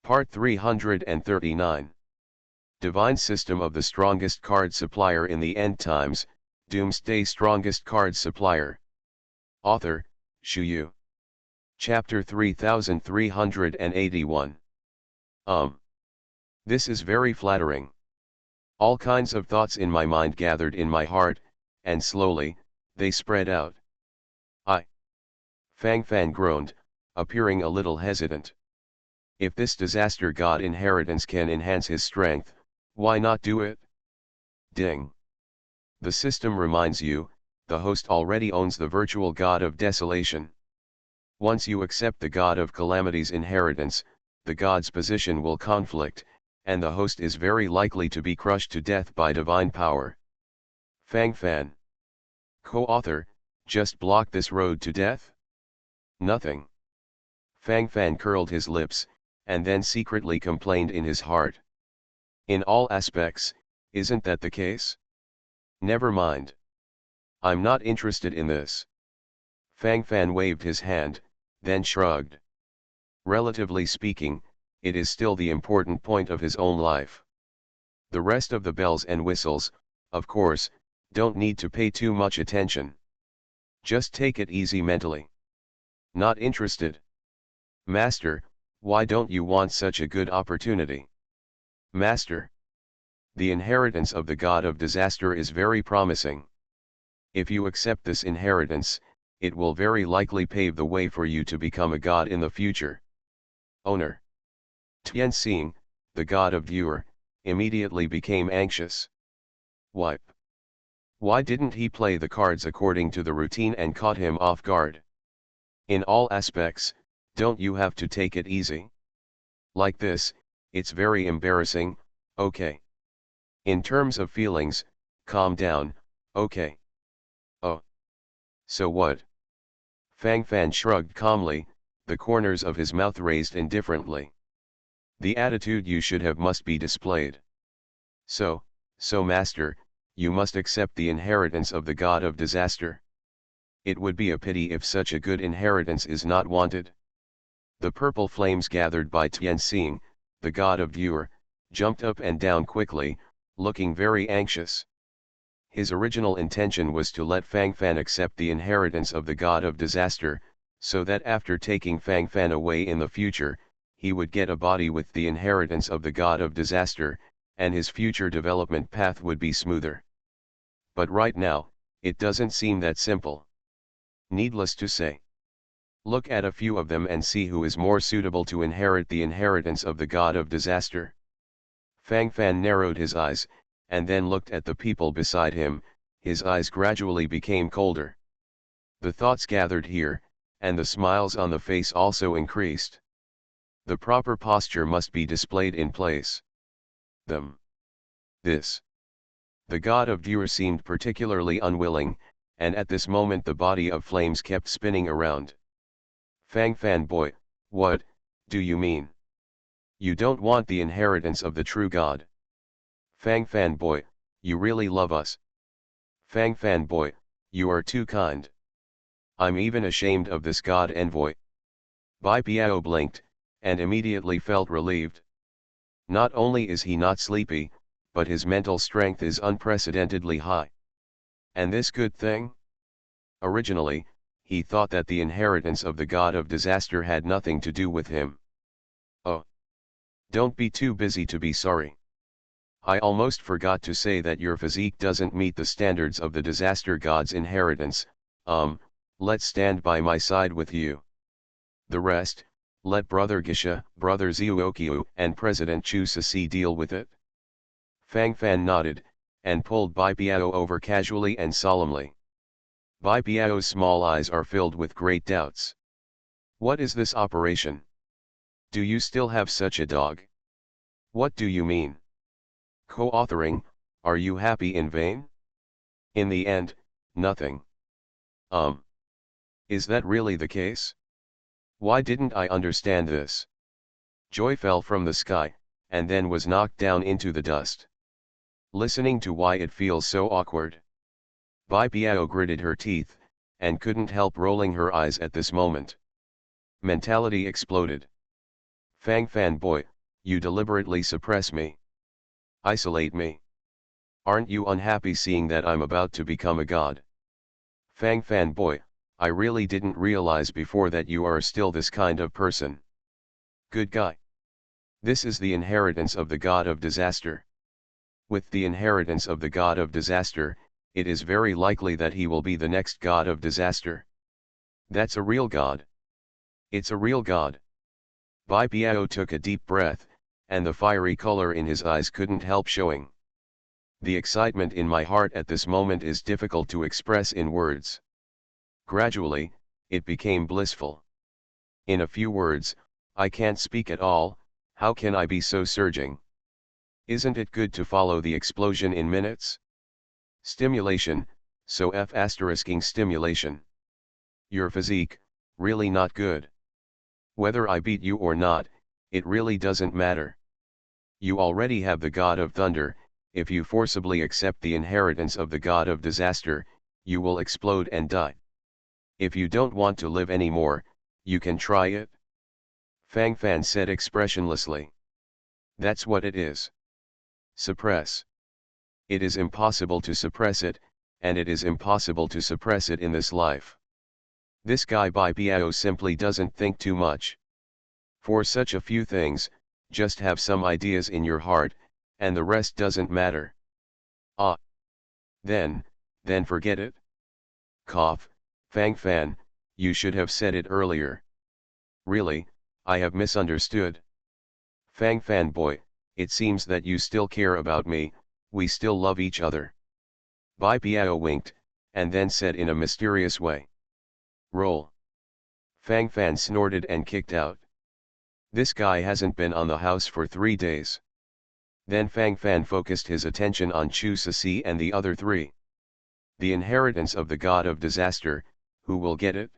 Part 339. Divine System of the Strongest Card Supplier in the End Times, Doomsday Strongest Card Supplier. Author, Shu Yu. Chapter 3381. This is very flattering. All kinds of thoughts in my mind gathered in my heart, and slowly, they spread out. Fang Fan groaned, appearing a little hesitant. If this disaster god inheritance can enhance his strength, why not do it? Ding. The system reminds you, the host already owns the virtual god of desolation. Once you accept the god of calamity's inheritance, the god's position will conflict, and the host is very likely to be crushed to death by divine power. Fang Fan. Co-author, just block this road to death? Nothing. Fang Fan curled his lips, and then secretly complained in his heart. In all aspects, isn't that the case? Never mind. I'm not interested in this. Fang Fan waved his hand, then shrugged. Relatively speaking, it is still the important point of his own life. The rest of the bells and whistles, of course, don't need to pay too much attention. Just take it easy mentally. Not interested. Master, why don't you want such a good opportunity? Master. The inheritance of the god of disaster is very promising. If you accept this inheritance, it will very likely pave the way for you to become a god in the future. Owner. Tianxing, the god of viewer, immediately became anxious. Why didn't he play the cards according to the routine and caught him off guard? In all aspects, don't you have to take it easy? Like this, it's very embarrassing, okay. In terms of feelings, calm down, okay. Oh. So what? Fang Fan shrugged calmly, the corners of his mouth raised indifferently. The attitude you should have must be displayed. So master, you must accept the inheritance of the god of disaster. It would be a pity if such a good inheritance is not wanted. The purple flames gathered by Tianxing, the god of viewer, jumped up and down quickly, looking very anxious. His original intention was to let Fang Fan accept the inheritance of the god of disaster, so that after taking Fang Fan away in the future, he would get a body with the inheritance of the god of disaster, and his future development path would be smoother. But right now, it doesn't seem that simple. Needless to say. Look at a few of them and see who is more suitable to inherit the inheritance of the god of disaster. Fang Fan narrowed his eyes, and then looked at the people beside him, his eyes gradually became colder. The thoughts gathered here, and the smiles on the face also increased. The proper posture must be displayed in place. This. The god of viewer seemed particularly unwilling, and at this moment the body of flames kept spinning around. Fang Fan boy, what do you mean? You don't want the inheritance of the true god? Fang Fan boy, you really love us. Fang Fan boy, you are too kind. I'm even ashamed of this god envoy. Bai Piao blinked, and immediately felt relieved. Not only is he not sleepy, but his mental strength is unprecedentedly high. And this good thing? Originally, he thought that the inheritance of the god of disaster had nothing to do with him. Oh. Don't be too busy to be sorry. I almost forgot to say that your physique doesn't meet the standards of the disaster god's inheritance. Let's stand by my side with you. The rest, let Brother Gisha, Brother Zhuokyu, and President Chu Sisi deal with it. Fang Fan nodded, and pulled Bai Piao over casually and solemnly. Bai Piao's small eyes are filled with great doubts. What is this operation? Do you still have such a dog? What do you mean? Co-authoring, are you happy in vain? In the end, nothing. Is that really the case? Why didn't I understand this? Joy fell from the sky, and then was knocked down into the dust. Listening to why it feels so awkward. Bai Piao gritted her teeth, and couldn't help rolling her eyes at this moment. Mentality exploded. Fang Fan boy, You deliberately suppress me. Isolate me. Aren't you unhappy seeing that I'm about to become a god? Fang Fan boy, I really didn't realize before that you are still this kind of person. Good guy. This is the inheritance of the god of disaster. With the inheritance of the god of disaster, it is very likely that he will be the next god of disaster. That's a real god. It's a real god. Bai Piao took a deep breath, and the fiery color in his eyes couldn't help showing. The excitement in my heart at this moment is difficult to express in words. Gradually, it became blissful. In a few words, I can't speak at all, how can I be so surging? Isn't it good to follow the explosion in minutes? Stimulation, so F***ing stimulation. Your physique, really not good. Whether I beat you or not, it really doesn't matter. You already have the god of thunder. If you forcibly accept the inheritance of the god of disaster, you will explode and die. If you don't want to live anymore, you can try it. Fang Fan said expressionlessly. That's what it is. Suppress. It is impossible to suppress it, and it is impossible to suppress it in this life. This guy Bai Piao simply doesn't think too much. For such a few things, just have some ideas in your heart, and the rest doesn't matter. Ah. Then forget it. Cough, Fang Fan, you should have said it earlier. Really, I have misunderstood. Fang Fan boy, it seems that you still care about me, we still love each other. Bai Piao winked, and then said in a mysterious way. Roll. Fang Fan snorted and kicked out. This guy hasn't been on the house for 3 days. Then Fang Fan focused his attention on Chu Ceci and the other 3. The inheritance of the god of disaster, who will get it?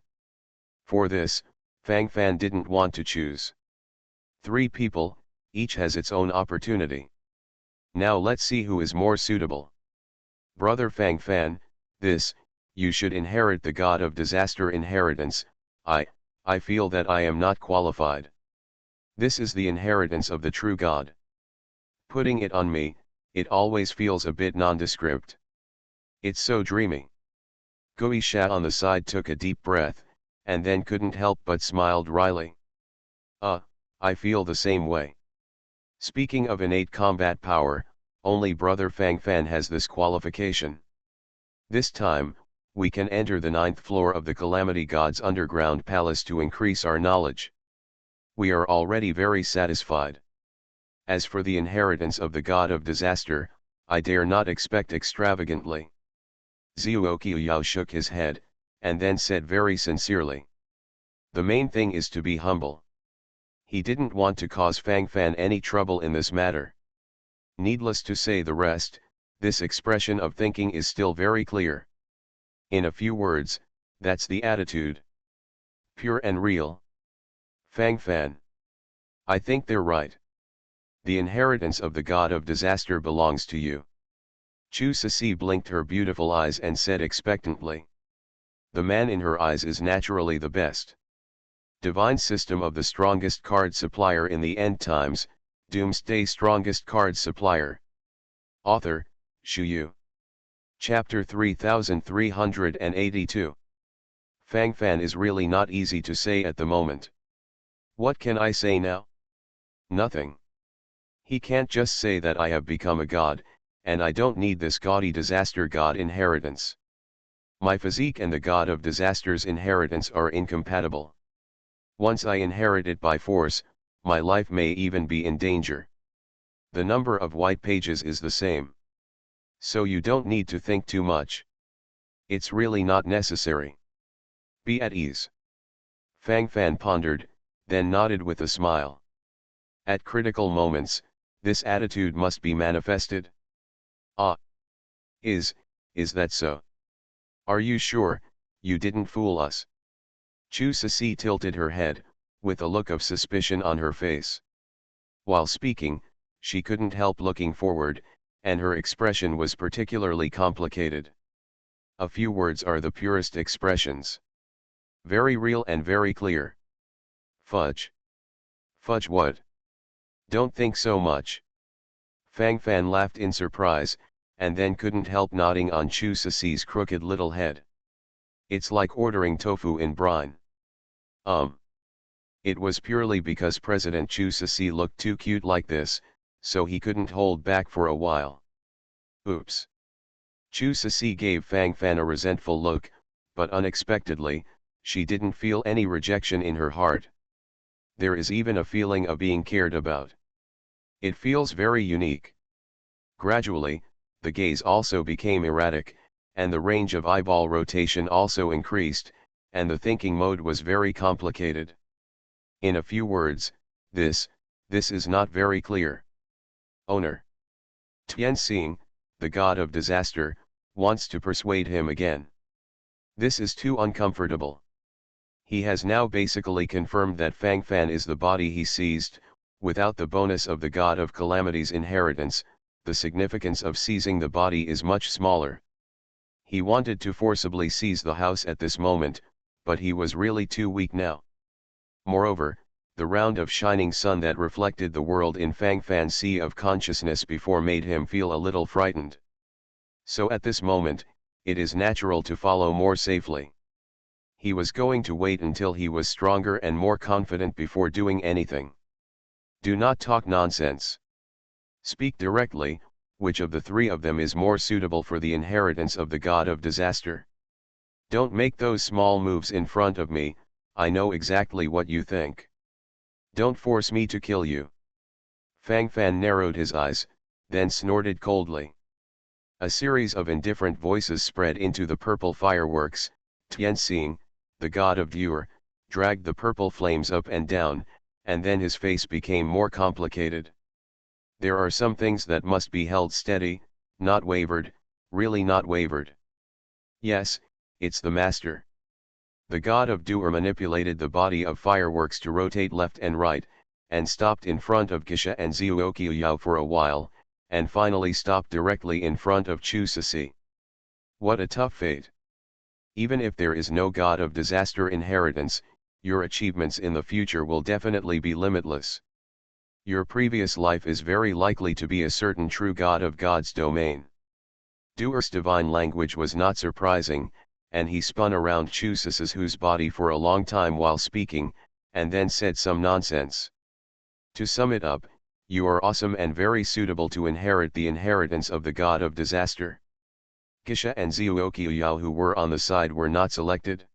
For this, Fang Fan didn't want to choose. 3 people, each has its own opportunity. Now let's see who is more suitable. Brother Fang Fan, you should inherit the god of disaster inheritance. I feel that I am not qualified. This is the inheritance of the true god. Putting it on me, it always feels a bit nondescript. It's so dreamy. Gui Sha on the side took a deep breath, and then couldn't help but smiled wryly. I feel the same way. Speaking of innate combat power, only Brother Fang Fan has this qualification. This time, we can enter the 9th floor of the Calamity God's underground palace to increase our knowledge. We are already very satisfied. As for the inheritance of the god of disaster, I dare not expect extravagantly. Zhuo Qiuyao shook his head, and then said very sincerely. The main thing is to be humble. He didn't want to cause Fang Fan any trouble in this matter. Needless to say the rest, this expression of thinking is still very clear. In a few words, that's the attitude. Pure and real. Fang Fan. I think they're right. The inheritance of the god of disaster belongs to you. Chu Ceci blinked her beautiful eyes and said expectantly. The man in her eyes is naturally the best. Divine system of the strongest card supplier in the end times, Doomsday strongest card supplier. Author, Shu Yu. Chapter 3382. Fang Fan is really not easy to say at the moment. What can I say now? Nothing. He can't just say that I have become a god, and I don't need this gaudy disaster god inheritance. My physique and the god of disaster's inheritance are incompatible. Once I inherit it by force, my life may even be in danger. The number of white pages is the same. So you don't need to think too much. It's really not necessary. Be at ease. Fang Fan pondered, then nodded with a smile. At critical moments, this attitude must be manifested. Ah. Is that so? Are you sure, you didn't fool us? Chu Ceci tilted her head, with a look of suspicion on her face. While speaking, she couldn't help looking forward, and her expression was particularly complicated. A few words are the purest expressions. Very real and very clear. Fudge. Fudge what? Don't think so much. Fang Fan laughed in surprise, and then couldn't help nodding on Chu Ceci's crooked little head. It's like ordering tofu in brine. It was purely because President Chu Ceci looked too cute like this, so he couldn't hold back for a while. Oops. Chu Ceci gave Fang Fan a resentful look, but unexpectedly, she didn't feel any rejection in her heart. There is even a feeling of being cared about. It feels very unique. Gradually, the gaze also became erratic, and the range of eyeball rotation also increased, and the thinking mode was very complicated. In a few words, this is not very clear. Owner Tianxing, the god of disaster, wants to persuade him again. This is too uncomfortable. He has now basically confirmed that Fang Fan is the body he seized. Without the bonus of the god of calamity's inheritance, the significance of seizing the body is much smaller. He wanted to forcibly seize the house at this moment, but he was really too weak now. Moreover, the round of shining sun that reflected the world in Fang Fan's sea of consciousness before made him feel a little frightened. So at this moment, it is natural to follow more safely. He was going to wait until he was stronger and more confident before doing anything. Do not talk nonsense. Speak directly, which of the three of them is more suitable for the inheritance of the god of disaster? Don't make those small moves in front of me, I know exactly what you think. Don't force me to kill you. Fang Fan narrowed his eyes, then snorted coldly. A series of indifferent voices spread into the purple fireworks. Tianxing, the god of viewer, dragged the purple flames up and down, and then his face became more complicated. There are some things that must be held steady, not wavered, really not wavered. Yes, it's the master. The god of doer manipulated the body of fireworks to rotate left and right, and stopped in front of Gisha and Zhuoqiuyao for a while, and finally stopped directly in front of Chu Ceci. What a tough fate. Even if there is no god of disaster inheritance, your achievements in the future will definitely be limitless. Your previous life is very likely to be a certain true god of God's domain. Doer's divine language was not surprising, and he spun around Chu Ceci's body for a long time while speaking, and then said some nonsense. To sum it up, you are awesome and very suitable to inherit the inheritance of the god of disaster. Gisha and Zhuoqiuyao who were on the side were not selected.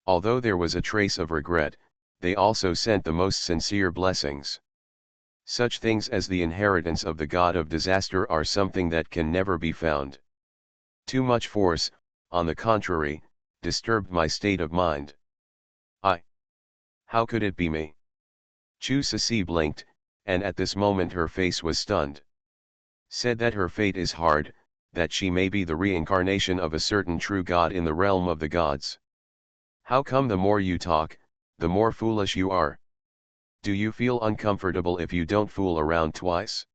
Although there was a trace of regret, they also sent the most sincere blessings. Such things as the inheritance of the god of disaster are something that can never be found. Too much force, on the contrary, disturbed my state of mind. How could it be me? Chu Ceci blinked, and at this moment her face was stunned. Said that her fate is hard, that she may be the reincarnation of a certain true god in the realm of the gods. How come the more you talk, the more foolish you are? Do you feel uncomfortable if you don't fool around twice?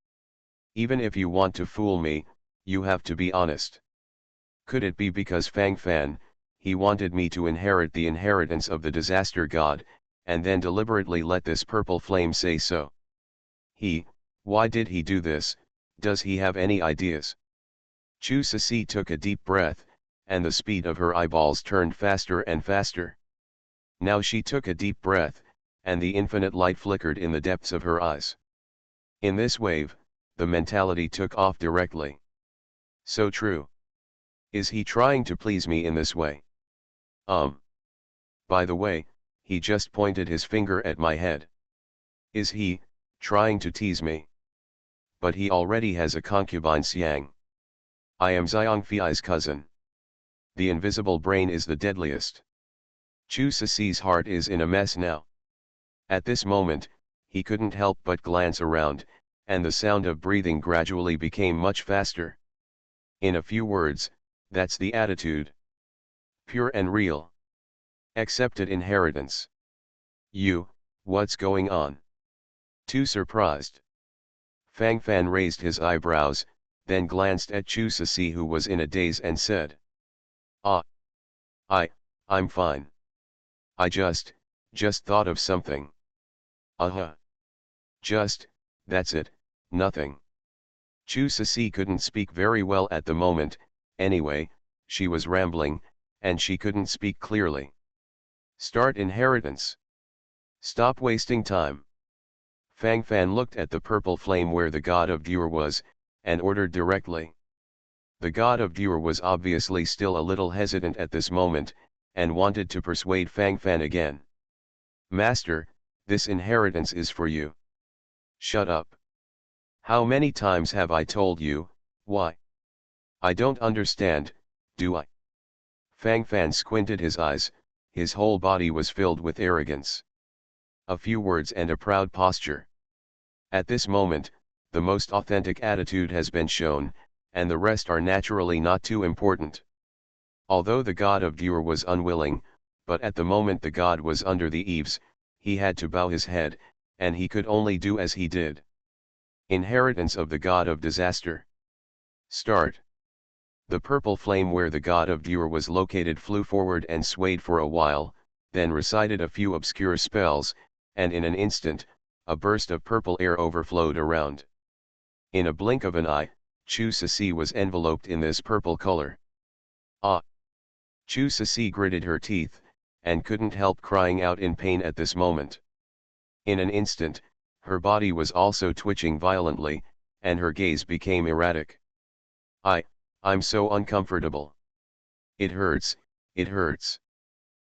Even if you want to fool me, you have to be honest. Could it be because Fang Fan, he wanted me to inherit the inheritance of the disaster god, and then deliberately let this purple flame say so? Why did he do this? Does he have any ideas? Chu Ceci took a deep breath, and the speed of her eyeballs turned faster and faster. Now she took a deep breath, and the infinite light flickered in the depths of her eyes. In this wave, the mentality took off directly. So true. Is he trying to please me in this way? By the way, he just pointed his finger at my head. Is he trying to tease me? But he already has a concubine Xiang. I am Xiangfei's cousin. The invisible brain is the deadliest. Chu Ceci's heart is in a mess now. At this moment, he couldn't help but glance around, and the sound of breathing gradually became much faster. In a few words, that's the attitude. Pure and real. Accepted inheritance. What's going on? Too surprised. Fang Fan raised his eyebrows, then glanced at Chu Ceci who was in a daze and said. I'm fine. I just thought of something. Just That's it, nothing. Chu Ceci couldn't speak very well at the moment, anyway, she was rambling, and she couldn't speak clearly. Start inheritance. Stop wasting time. Fang Fan looked at the purple flame where the god of Dur was, and ordered directly. The god of Dur was obviously still a little hesitant at this moment, and wanted to persuade Fang Fan again. Master, this inheritance is for you. Shut up. How many times have I told you, why? I don't understand, do I? Fang Fan squinted his eyes, his whole body was filled with arrogance. A few words and a proud posture. At this moment, the most authentic attitude has been shown, and the rest are naturally not too important. Although the god of Dur was unwilling, but at the moment the god was under the eaves, he had to bow his head, and he could only do as he did. Inheritance of the god of disaster. Start. The purple flame where the god of Dur was located flew forward and swayed for a while, then recited a few obscure spells, and in an instant, a burst of purple air overflowed around. In a blink of an eye, Chu Ceci was enveloped in this purple color. Ah! Chu Ceci gritted her teeth, and couldn't help crying out in pain at this moment. In an instant, her body was also twitching violently, and her gaze became erratic. I'm so uncomfortable. It hurts, it hurts.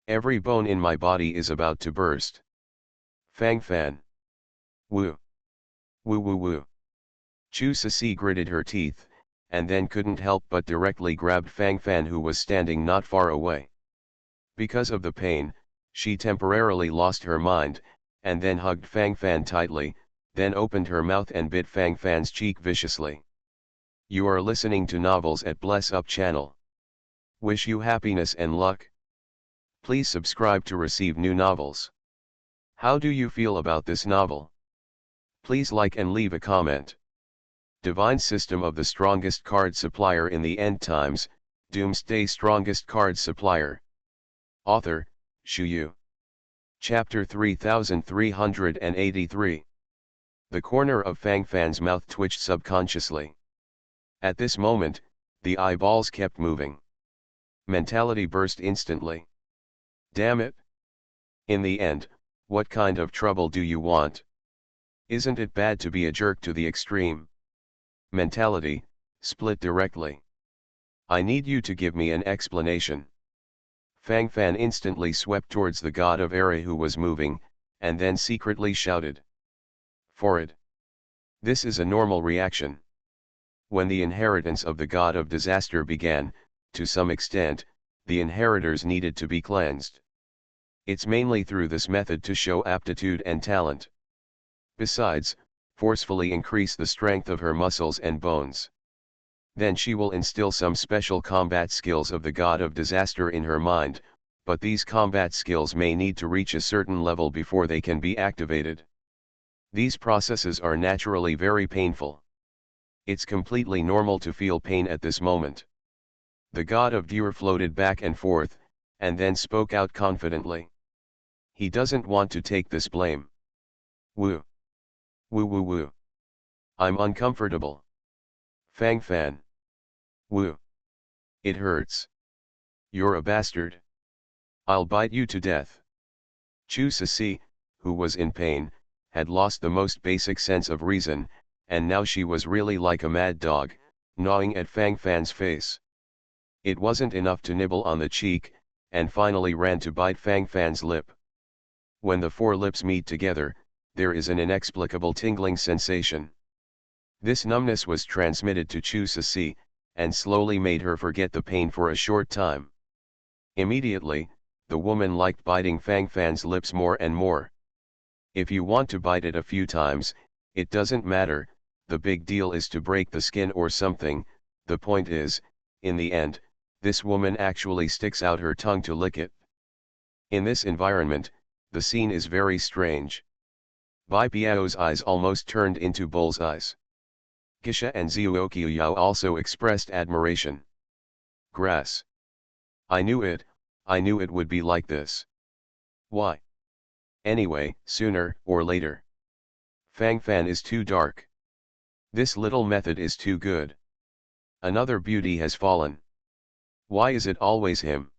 Every bone in my body is about to burst. Fang Fan. Woo. Woo woo woo. Chu Ceci gritted her teeth, and then couldn't help but directly grabbed Fang Fan who was standing not far away. Because of the pain, she temporarily lost her mind, and then hugged Fang Fan tightly, then opened her mouth and bit Fang Fan's cheek viciously. You are listening to Novels at Bless Up channel. Wish you happiness and luck. Please subscribe to receive new novels. How do you feel about this novel? Please like and leave a comment. Divine System of the Strongest Card Supplier in the End Times, Doomsday Strongest Card Supplier. Author, Shu Yu. Chapter 3383. The corner of Fang Fan's mouth twitched subconsciously. At this moment, the eyeballs kept moving. Mentality burst instantly. Damn it! In the end, what kind of trouble do you want? Isn't it bad to be a jerk to the extreme? Mentality, split directly. I need you to give me an explanation. Fang Fan instantly swept towards the god of Era who was moving, and then secretly shouted. Forward. This is a normal reaction. When the inheritance of the god of disaster began, to some extent, the inheritors needed to be cleansed. It's mainly through this method to show aptitude and talent. Besides, forcefully increase the strength of her muscles and bones. Then she will instill some special combat skills of the god of disaster in her mind, but these combat skills may need to reach a certain level before they can be activated. These processes are naturally very painful. It's completely normal to feel pain at this moment. The god of Dur floated back and forth, and then spoke out confidently. He doesn't want to take this blame. Woo. Woo woo woo. I'm uncomfortable. Fang Fan. Woo. It hurts. You're a bastard. I'll bite you to death. Chu Ceci, who was in pain, had lost the most basic sense of reason, and now she was really like a mad dog, gnawing at Fang Fan's face. It wasn't enough to nibble on the cheek, and finally ran to bite Fang Fan's lip. When the four lips meet together, there is an inexplicable tingling sensation. This numbness was transmitted to Chu Ceci, and slowly made her forget the pain for a short time. Immediately, the woman liked biting Fang Fan's lips more and more. If you want to bite it a few times, it doesn't matter, the big deal is to break the skin or something. The point is, in the end, this woman actually sticks out her tongue to lick it. In this environment, the scene is very strange. Bai Piao's eyes almost turned into bull's eyes. Gisha and Zhuoqiu Yao also expressed admiration. Grass. I knew it would be like this. Why? Anyway, sooner or later. Fang Fan is too dark. This little method is too good. Another beauty has fallen. Why is it always him?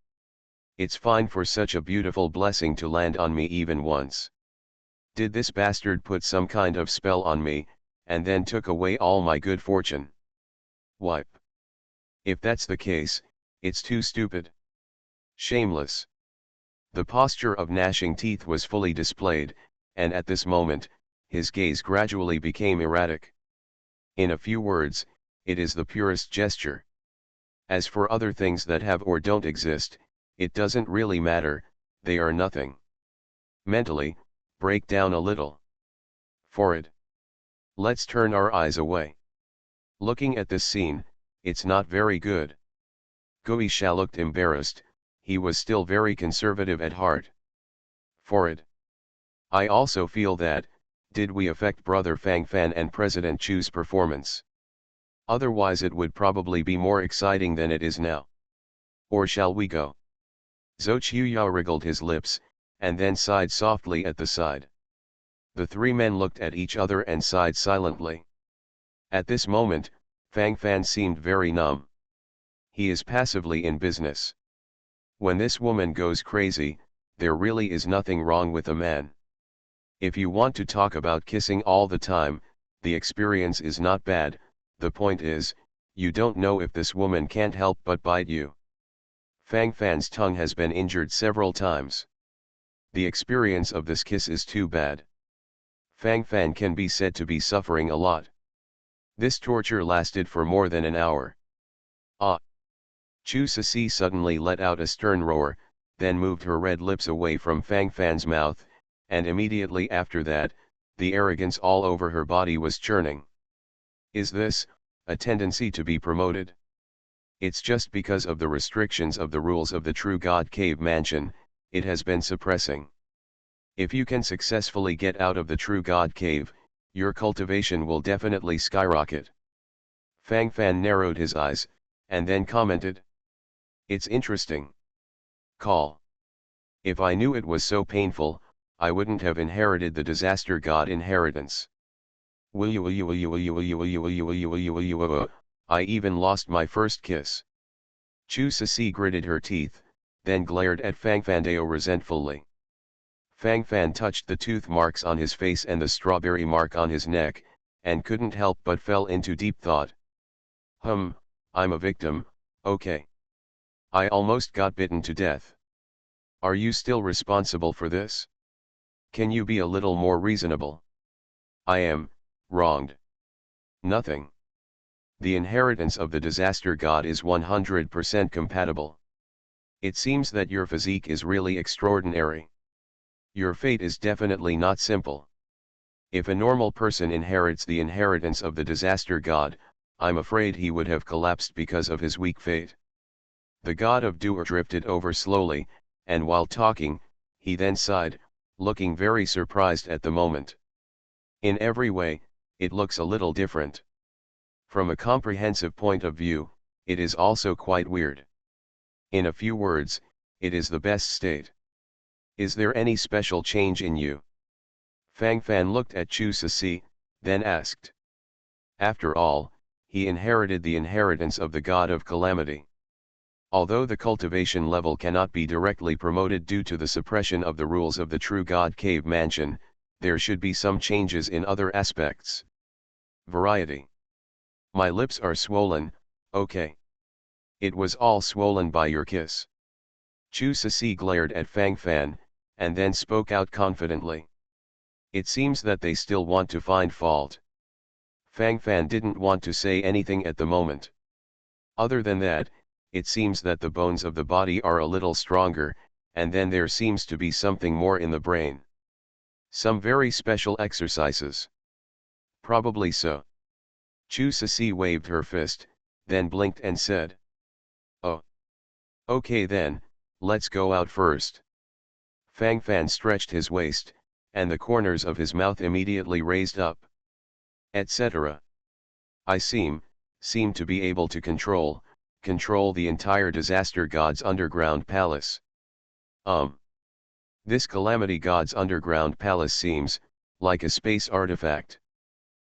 It's fine for such a beautiful blessing to land on me even once. Did this bastard put some kind of spell on me, and then took away all my good fortune? Wipe. If that's the case, it's too stupid. Shameless. The posture of gnashing teeth was fully displayed, and at this moment, his gaze gradually became erratic. In a few words, it is the purest gesture. As for other things that have or don't exist, it doesn't really matter, they are nothing. Mentally, break down a little. For it. Let's turn our eyes away. Looking at this scene, it's not very good. Guisha looked embarrassed, he was still very conservative at heart. For it. I also feel that, did we affect Brother Fang Fan and President Chu's performance? Otherwise it would probably be more exciting than it is now. Or shall we go? Zhou Qiuyao wriggled his lips, and then sighed softly at the side. The three men looked at each other and sighed silently. At this moment, Fang Fan seemed very numb. He is passively in business. When this woman goes crazy, there really is nothing wrong with a man. If you want to talk about kissing all the time, the experience is not bad, the point is, you don't know if this woman can't help but bite you. Fang Fan's tongue has been injured several times. The experience of this kiss is too bad. Fang Fan can be said to be suffering a lot. This torture lasted for more than an hour. Ah! Chu Ceci suddenly let out a stern roar, then moved her red lips away from Fang Fan's mouth, and immediately after that, the arrogance all over her body was churning. Is this a tendency to be promoted? It's just because of the restrictions of the rules of the True God Cave Mansion, it has been suppressing. If you can successfully get out of the True God Cave, your cultivation will definitely skyrocket. Fang Fan narrowed his eyes, and then commented. It's interesting. Call. If I knew it was so painful, I wouldn't have inherited the Disaster God inheritance. I even lost my first kiss. Chu Ceci gritted her teeth, then glared at Fang Fandao resentfully. Fang Fan touched the tooth marks on his face and the strawberry mark on his neck, and couldn't help but fell into deep thought. I'm a victim, okay. I almost got bitten to death. Are you still responsible for this? Can you be a little more reasonable? I am wronged. Nothing. The inheritance of the Disaster God is 100% compatible. It seems that your physique is really extraordinary. Your fate is definitely not simple. If a normal person inherits the inheritance of the Disaster God, I'm afraid he would have collapsed because of his weak fate. The god of Doer drifted over slowly, and while talking, he then sighed, looking very surprised at the moment. In every way, it looks a little different. From a comprehensive point of view, it is also quite weird. In a few words, it is the best state. Is there any special change in you? Fang Fan looked at Chu Ceci, then asked. After all, he inherited the inheritance of the god of calamity. Although the cultivation level cannot be directly promoted due to the suppression of the rules of the True God Cave Mansion, there should be some changes in other aspects. Variety. My lips are swollen, okay. It was all swollen by your kiss. Chu Ceci glared at Fang Fan, and then spoke out confidently. It seems that they still want to find fault. Fang Fan didn't want to say anything at the moment. Other than that, it seems that the bones of the body are a little stronger, and then there seems to be something more in the brain. Some very special exercises. Probably so. Chu Ceci waved her fist, then blinked and said. Oh. Okay then, let's go out first. Fang Fan stretched his waist, and the corners of his mouth immediately raised up. Etc. I seem to be able to control the entire Disaster God's underground palace. This Calamity God's underground palace seems like a space artifact.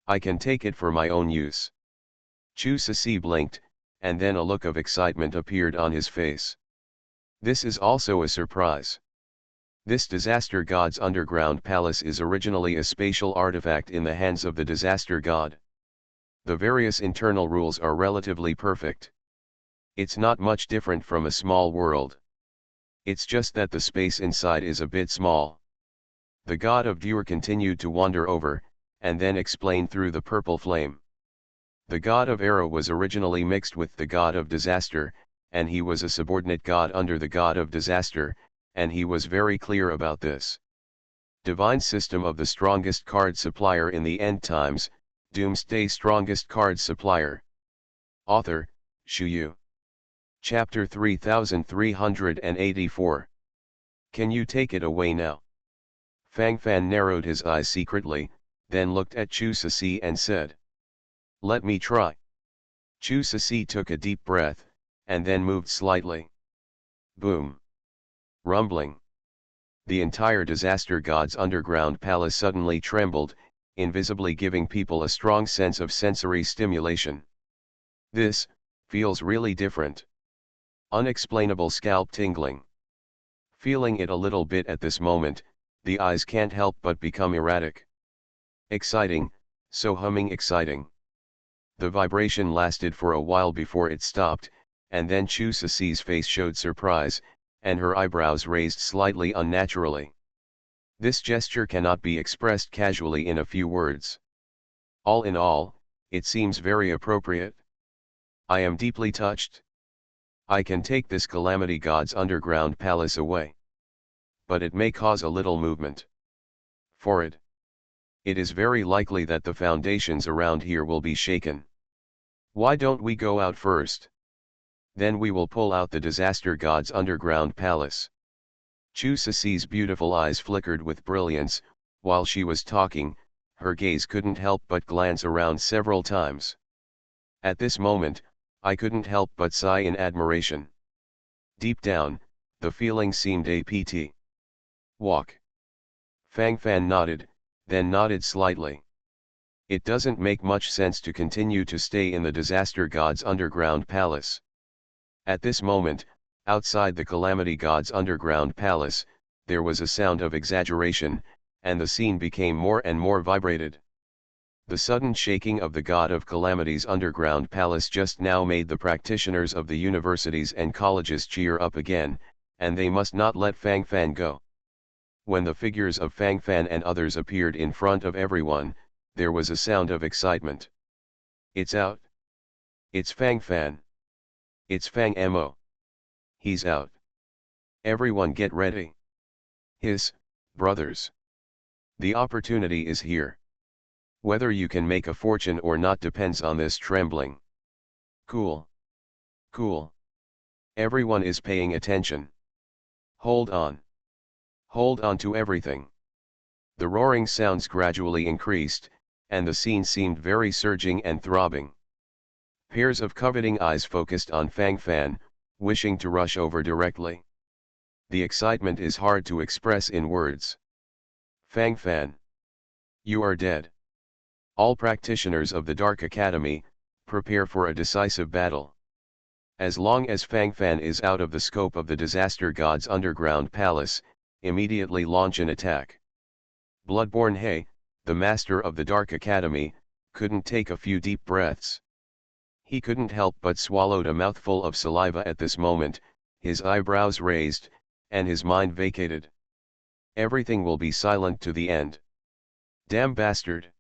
I can take it for my own use. Chu Ceci blinked, and then a look of excitement appeared on his face. This is also a surprise. This disaster god's underground palace is originally a spatial artifact in the hands of the disaster god. The various internal rules are relatively perfect. It's not much different from a small world. It's just that the space inside is a bit small. The god of Dur continued to wander over, and then explained through the purple flame. The god of Era was originally mixed with the god of disaster, and he was a subordinate god under the god of disaster, and he was very clear about this. Divine system of the strongest card supplier in the end times, Doomsday strongest card supplier. Author, Shu Yu. Chapter 3384. Can you take it away now? Fang Fan narrowed his eyes secretly, then looked at Chu Ceci and said, "Let me try." Chu Ceci took a deep breath, and then moved slightly. Boom. Rumbling. The entire disaster god's underground palace suddenly trembled, invisibly giving people a strong sense of sensory stimulation. This feels really different. Unexplainable scalp tingling. Feeling it a little bit at this moment, the eyes can't help but become erratic. Exciting, so humming exciting. The vibration lasted for a while before it stopped, and then Chu Ceci's face showed surprise, and her eyebrows raised slightly unnaturally. This gesture cannot be expressed casually in a few words. All in all, it seems very appropriate. I am deeply touched. I can take this calamity god's underground palace away. But it may cause a little movement. For it is very likely that the foundations around here will be shaken. Why don't we go out first? Then we will pull out the disaster god's underground palace. Chu Ceci's beautiful eyes flickered with brilliance. While she was talking, her gaze couldn't help but glance around several times. At this moment, I couldn't help but sigh in admiration. Deep down, the feeling seemed apt. Walk. Fang Fan nodded, then nodded slightly. It doesn't make much sense to continue to stay in the disaster god's underground palace. At this moment, outside the calamity god's underground palace, there was a sound of exaggeration, and the scene became more and more vibrated. The sudden shaking of the god of calamity's underground palace just now made the practitioners of the universities and colleges cheer up again, and they must not let Fang Fan go. When the figures of Fang Fan and others appeared in front of everyone, there was a sound of excitement. It's out. It's Fang Fan. It's Fang Mo. He's out. Everyone get ready. Brothers. The opportunity is here. Whether you can make a fortune or not depends on this trembling. Cool. Cool. Everyone is paying attention. Hold on. Hold on to everything. The roaring sounds gradually increased, and the scene seemed very surging and throbbing. Pairs of coveting eyes focused on Fang Fan, wishing to rush over directly. The excitement is hard to express in words. Fang Fan. You are dead. All practitioners of the Dark Academy, prepare for a decisive battle. As long as Fang Fan is out of the scope of the disaster god's underground palace, immediately launch an attack. Bloodborne He, the master of the Dark Academy, couldn't take a few deep breaths. He couldn't help but swallowed a mouthful of saliva at this moment, his eyebrows raised, and his mind vacated. Everything will be silent to the end. Damn bastard.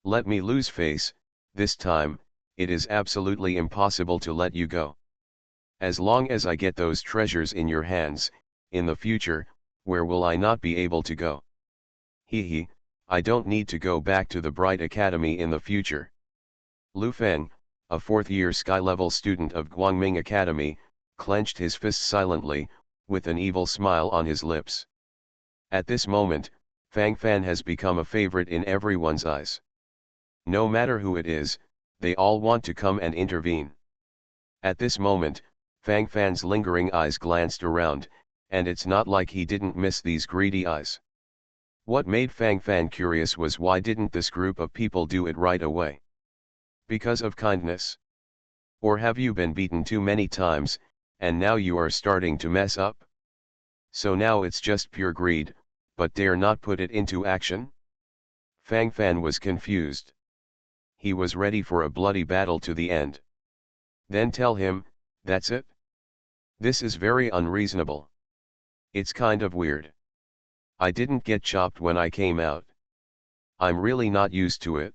Let me lose face, this time, it is absolutely impossible to let you go. As long as I get those treasures in your hands, in the future, where will I not be able to go? Hee, I don't need to go back to the Bright Academy in the future. Lu Feng, a fourth-year sky-level student of Guangming Academy, clenched his fist silently, with an evil smile on his lips. At this moment, Fang Fan has become a favorite in everyone's eyes. No matter who it is, they all want to come and intervene. At this moment, Fang Fan's lingering eyes glanced around, and it's not like he didn't miss these greedy eyes. What made Fang Fan curious was why didn't this group of people do it right away? Because of kindness? Or have you been beaten too many times, and now you are starting to mess up? So now it's just pure greed, but dare not put it into action? Fang Fan was confused. He was ready for a bloody battle to the end. Then tell him, that's it? This is very unreasonable. It's kind of weird. I didn't get chopped when I came out. I'm really not used to it.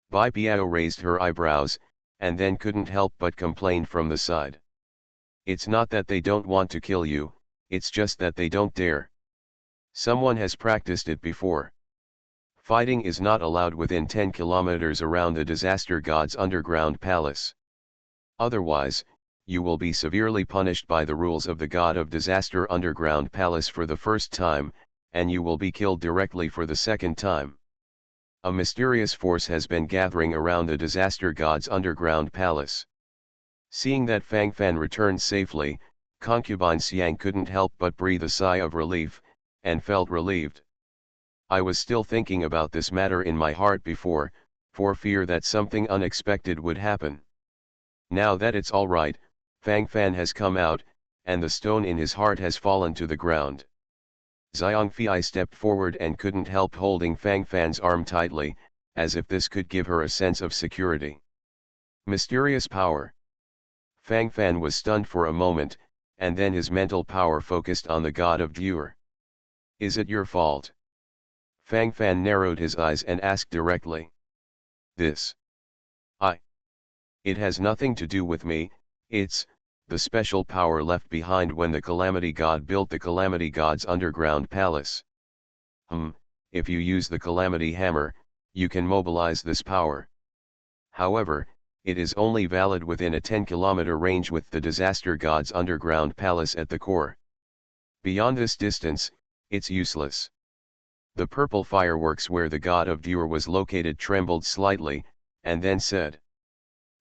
Bai Piao raised her eyebrows, and then couldn't help but complain from the side. It's not that they don't want to kill you, it's just that they don't dare. Someone has practiced it before. Fighting is not allowed within 10 kilometers around the disaster god's underground palace. Otherwise, you will be severely punished by the rules of the god of disaster underground palace for the first time, and you will be killed directly for the second time. A mysterious force has been gathering around the disaster god's underground palace. Seeing that Fang Fan returned safely, concubine Xiang couldn't help but breathe a sigh of relief, and felt relieved. I was still thinking about this matter in my heart before, for fear that something unexpected would happen. Now that it's all right, Fang Fan has come out, and the stone in his heart has fallen to the ground. Xiangfei stepped forward and couldn't help holding Fang Fan's arm tightly, as if this could give her a sense of security. Mysterious power. Fang Fan was stunned for a moment, and then his mental power focused on the god of Viewer. Is it your fault? Fang Fan narrowed his eyes and asked directly. This. It has nothing to do with me, it's the special power left behind when the Calamity God built the Calamity God's underground palace. If you use the Calamity Hammer, you can mobilize this power. However, it is only valid within a 10-kilometer range with the Disaster God's underground palace at the core. Beyond this distance, it's useless. The purple fireworks where the god of Viewer was located trembled slightly, and then said.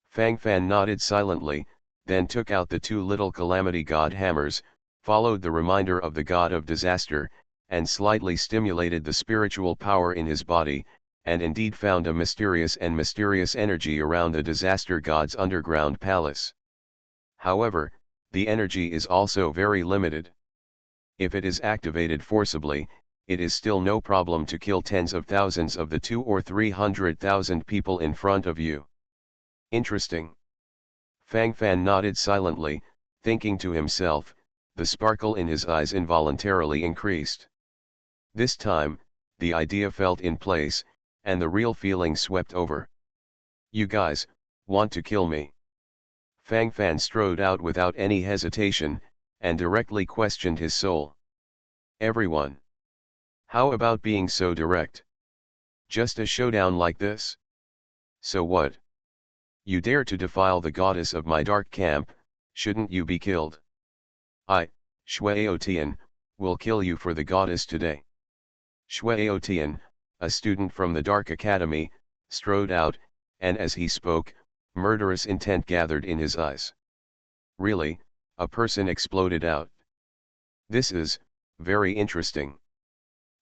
Fang Fan nodded silently, then took out the two little Calamity God hammers, followed the reminder of the god of disaster, and slightly stimulated the spiritual power in his body, and indeed found a mysterious energy around the disaster god's underground palace. However, the energy is also very limited. If it is activated forcibly, it is still no problem to kill tens of thousands of the 200,000 or 300,000 people in front of you. Interesting. Fang Fan nodded silently, thinking to himself, the sparkle in his eyes involuntarily increased. This time, the idea felt in place, and the real feeling swept over. You guys, want to kill me? Fang Fan strode out without any hesitation, and directly questioned his soul. Everyone. How about being so direct? Just a showdown like this? So what? You dare to defile the goddess of my dark camp, shouldn't you be killed? Shueotian, will kill you for the goddess today. Shueotian, a student from the Dark Academy, strode out, and as he spoke, murderous intent gathered in his eyes. Really, a person exploded out. This is very interesting.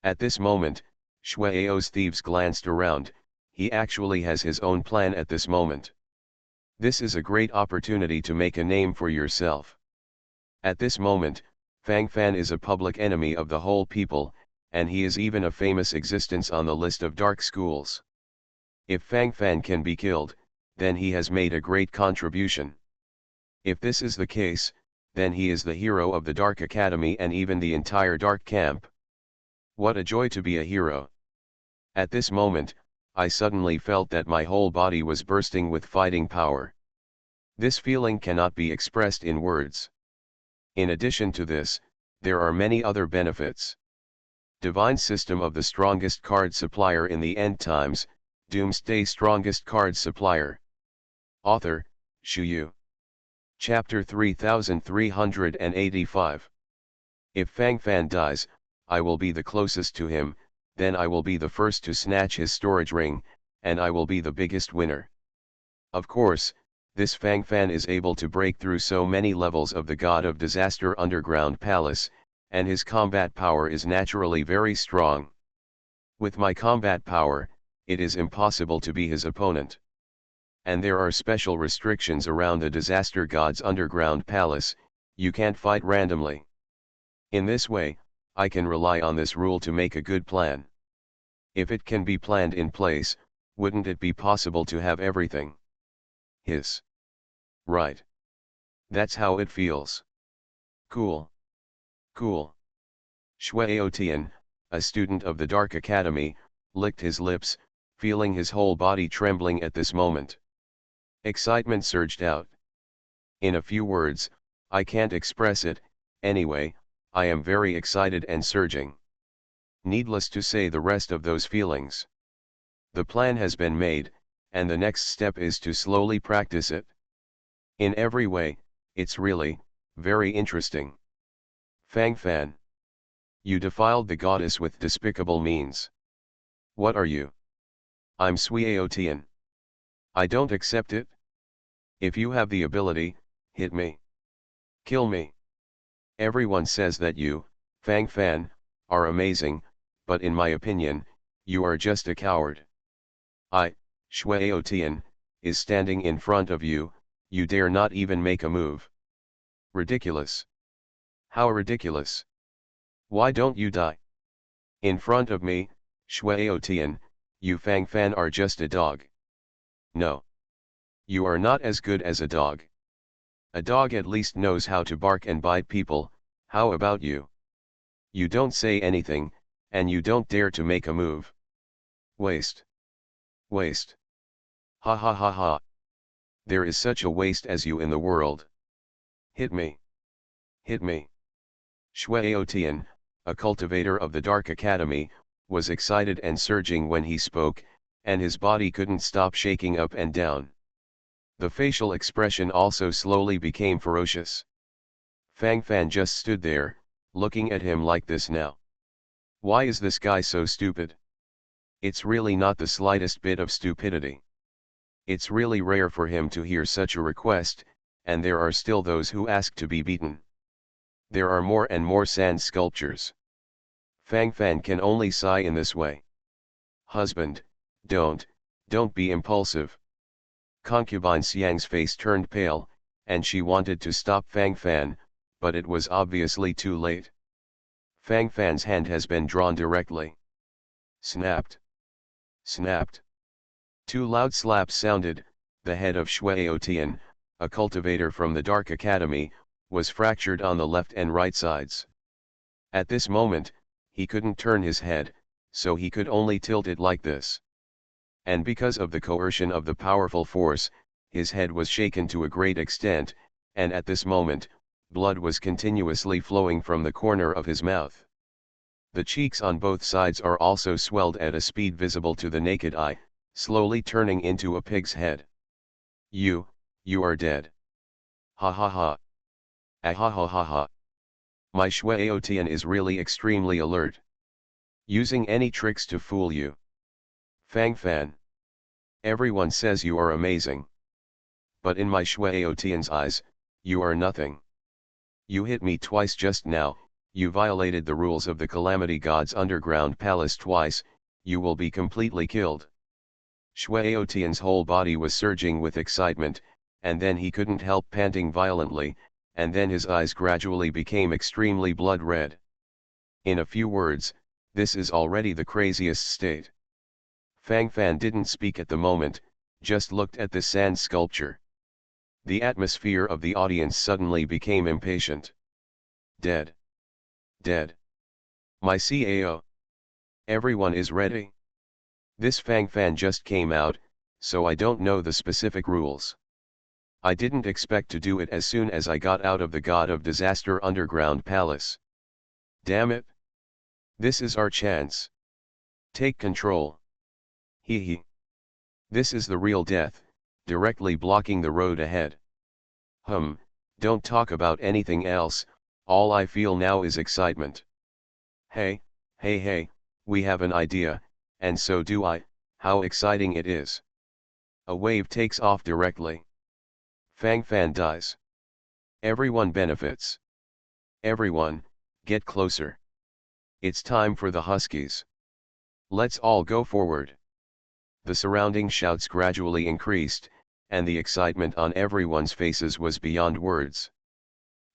At this moment, Shueo's thieves glanced around. He actually has his own plan at this moment. This is a great opportunity to make a name for yourself. At this moment, Fang Fan is a public enemy of the whole people, and he is even a famous existence on the list of dark schools. If Fang Fan can be killed, then he has made a great contribution. If this is the case, then he is the hero of the Dark Academy and even the entire Dark Camp. What a joy to be a hero. At this moment, I suddenly felt that my whole body was bursting with fighting power. This feeling cannot be expressed in words. In addition to this, there are many other benefits. Divine System of the Strongest Card Supplier in the End Times, Doomsday Strongest Card Supplier. Author, Shu Yu. Chapter 3385. If Fang Fan dies, I will be the closest to him, then I will be the first to snatch his storage ring, and I will be the biggest winner. Of course, this Fang Fan is able to break through so many levels of the God of Disaster underground palace, and his combat power is naturally very strong. With my combat power, it is impossible to be his opponent. And there are special restrictions around the disaster god's underground palace, you can't fight randomly. In this way, I can rely on this rule to make a good plan. If it can be planned in place, wouldn't it be possible to have everything his? Right. That's how it feels. Cool. Cool. Shueotian, a student of the Dark Academy, licked his lips, feeling his whole body trembling at this moment. Excitement surged out. In a few words, I can't express it, anyway, I am very excited and surging. Needless to say the rest of those feelings. The plan has been made, and the next step is to slowly practice it. In every way, it's really, very interesting. Fang Fan. You defiled the goddess with despicable means. What are you? I'm Sui-Aotian. I don't accept it. If you have the ability, hit me. Kill me. Everyone says that you, Fang Fan, are amazing, but in my opinion, you are just a coward. I, Shueotian, is standing in front of you, you dare not even make a move. Ridiculous. How ridiculous. Why don't you die? In front of me, Shueotian, you Fang Fan are just a dog. No. You are not as good as a dog. A dog at least knows how to bark and bite people, how about you? You don't say anything, and you don't dare to make a move. Waste. Waste. Ha ha ha ha. There is such a waste as you in the world. Hit me. Hit me. Shueotian, a cultivator of the Dark Academy, was excited and surging when he spoke, and his body couldn't stop shaking up and down. The facial expression also slowly became ferocious. Fang Fan just stood there, looking at him like this now. Why is this guy so stupid? It's really not the slightest bit of stupidity. It's really rare for him to hear such a request, and there are still those who ask to be beaten. There are more and more sand sculptures. Fang Fan can only sigh in this way. Husband, don't be impulsive. Concubine Xiang's face turned pale, and she wanted to stop Fang Fan, but it was obviously too late. Fang Fan's hand has been drawn directly. Snapped. Snapped. Two loud slaps sounded, the head of Shueotian, a cultivator from the Dark Academy, was fractured on the left and right sides. At this moment, he couldn't turn his head, so he could only tilt it like this. And because of the coercion of the powerful force, his head was shaken to a great extent, and at this moment, blood was continuously flowing from the corner of his mouth. The cheeks on both sides are also swelled at a speed visible to the naked eye, slowly turning into a pig's head. You are dead. Ha ha ha. Ah ha ha ha ha. My Shueotian is really extremely alert. Using any tricks to fool you. Fang Fan. Everyone says you are amazing. But in my Shueotian's eyes, you are nothing. You hit me twice just now, you violated the rules of the Calamity God's underground palace twice, you will be completely killed. Shueotian's whole body was surging with excitement, and then he couldn't help panting violently, and then his eyes gradually became extremely blood red. In a few words, this is already the craziest state. Fang Fan didn't speak at the moment, just looked at the sand sculpture. The atmosphere of the audience suddenly became impatient. Dead. Dead. My CAO. Everyone is ready. This Fang Fan just came out, so I don't know the specific rules. I didn't expect to do it as soon as I got out of the God of Disaster underground palace. Damn it. This is our chance. Take control. Hee hee. This is the real death, directly blocking the road ahead. Don't talk about anything else, all I feel now is excitement. Hey, we have an idea, and so do I, how exciting it is. A wave takes off directly. Fang Fan dies. Everyone benefits. Everyone, get closer. It's time for the Huskies. Let's all go forward. The surrounding shouts gradually increased, and the excitement on everyone's faces was beyond words.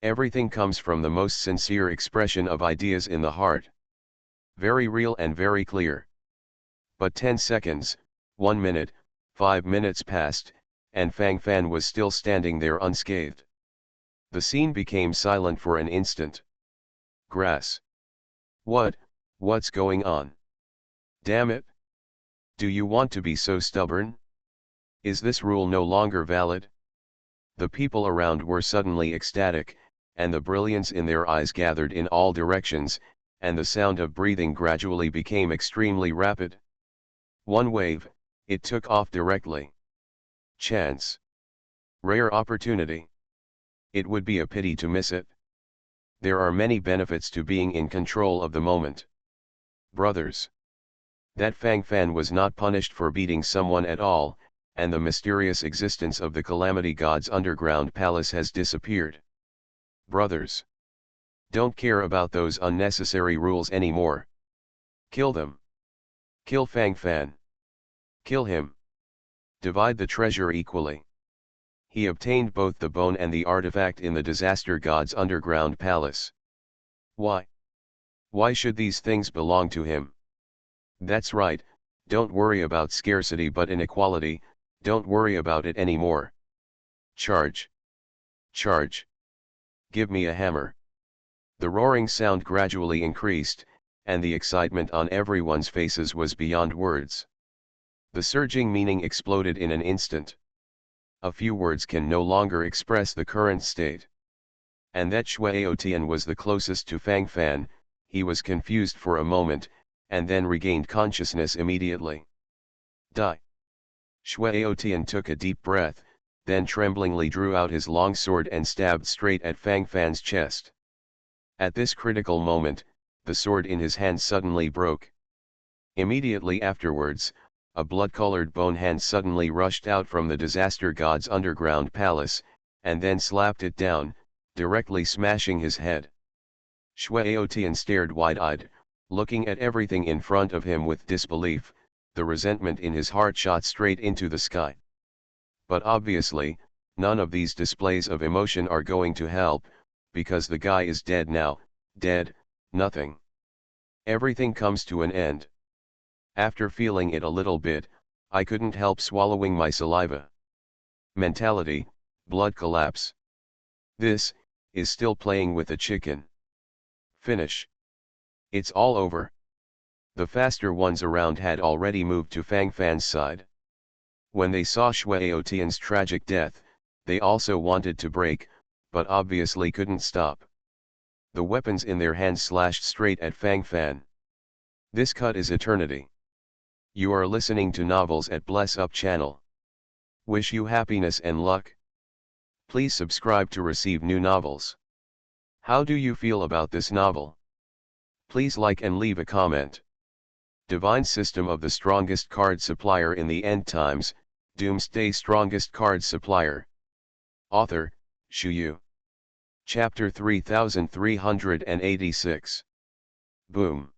Everything comes from the most sincere expression of ideas in the heart. Very real and very clear. But 10 seconds, 1 minute, 5 minutes passed, and Fang Fan was still standing there unscathed. The scene became silent for an instant. Grass. What's going on? Damn it. Do you want to be so stubborn? Is this rule no longer valid? The people around were suddenly ecstatic, and the brilliance in their eyes gathered in all directions, and the sound of breathing gradually became extremely rapid. One wave, it took off directly. Chance. Rare opportunity. It would be a pity to miss it. There are many benefits to being in control of the moment. Brothers. That Fang Fan was not punished for beating someone at all, and the mysterious existence of the Calamity God's underground palace has disappeared. Brothers. Don't care about those unnecessary rules anymore. Kill them. Kill Fang Fan. Kill him. Divide the treasure equally. He obtained both the bone and the artifact in the Disaster God's underground palace. Why? Why should these things belong to him? That's right, don't worry about scarcity but inequality, don't worry about it anymore. Charge. Charge. Give me a hammer. The roaring sound gradually increased, and the excitement on everyone's faces was beyond words. The surging meaning exploded in an instant. A few words can no longer express the current state. And that Shueaotian was the closest to Fang Fan. He was confused for a moment, and then regained consciousness immediately. Die. Shueaotian took a deep breath, then tremblingly drew out his long sword and stabbed straight at Fang Fan's chest. At this critical moment, the sword in his hand suddenly broke. Immediately afterwards, a blood-colored bone hand suddenly rushed out from the Disaster God's underground palace, and then slapped it down, directly smashing his head. Shueaotian stared wide-eyed, looking at everything in front of him with disbelief. The resentment in his heart shot straight into the sky. But obviously, none of these displays of emotion are going to help, because the guy is dead now, dead, nothing. Everything comes to an end. After feeling it a little bit, I couldn't help swallowing my saliva. Mentality, blood collapse. This, is still playing with a chicken. Finish. It's all over. The faster ones around had already moved to Fang Fan's side. When they saw Shueaotian's tragic death, they also wanted to break, but obviously couldn't stop. The weapons in their hands slashed straight at Fang Fan. This cut is eternity. You are listening to Novels at Bless Up channel. Wish you happiness and luck. Please subscribe to receive new novels. How do you feel about this novel? Please like and leave a comment. Divine System of the Strongest Card Supplier in the End Times, Doomsday Strongest Card Supplier. Author, Shu Yu. Chapter 3386. Boom.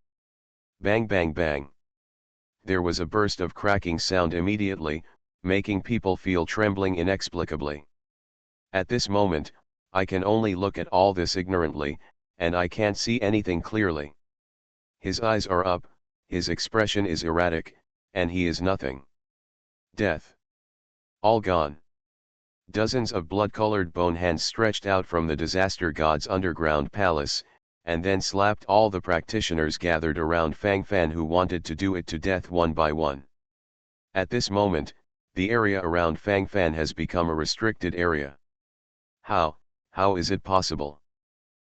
Bang bang bang. There was a burst of cracking sound immediately, making people feel trembling inexplicably. At this moment, I can only look at all this ignorantly, and I can't see anything clearly. His eyes are up, his expression is erratic, and he is nothing. Death. All gone. Dozens of blood-colored bone hands stretched out from the Disaster God's underground palace, and then slapped all the practitioners gathered around Fang Fan who wanted to do it to death one by one. At this moment, the area around Fang Fan has become a restricted area. How is it possible?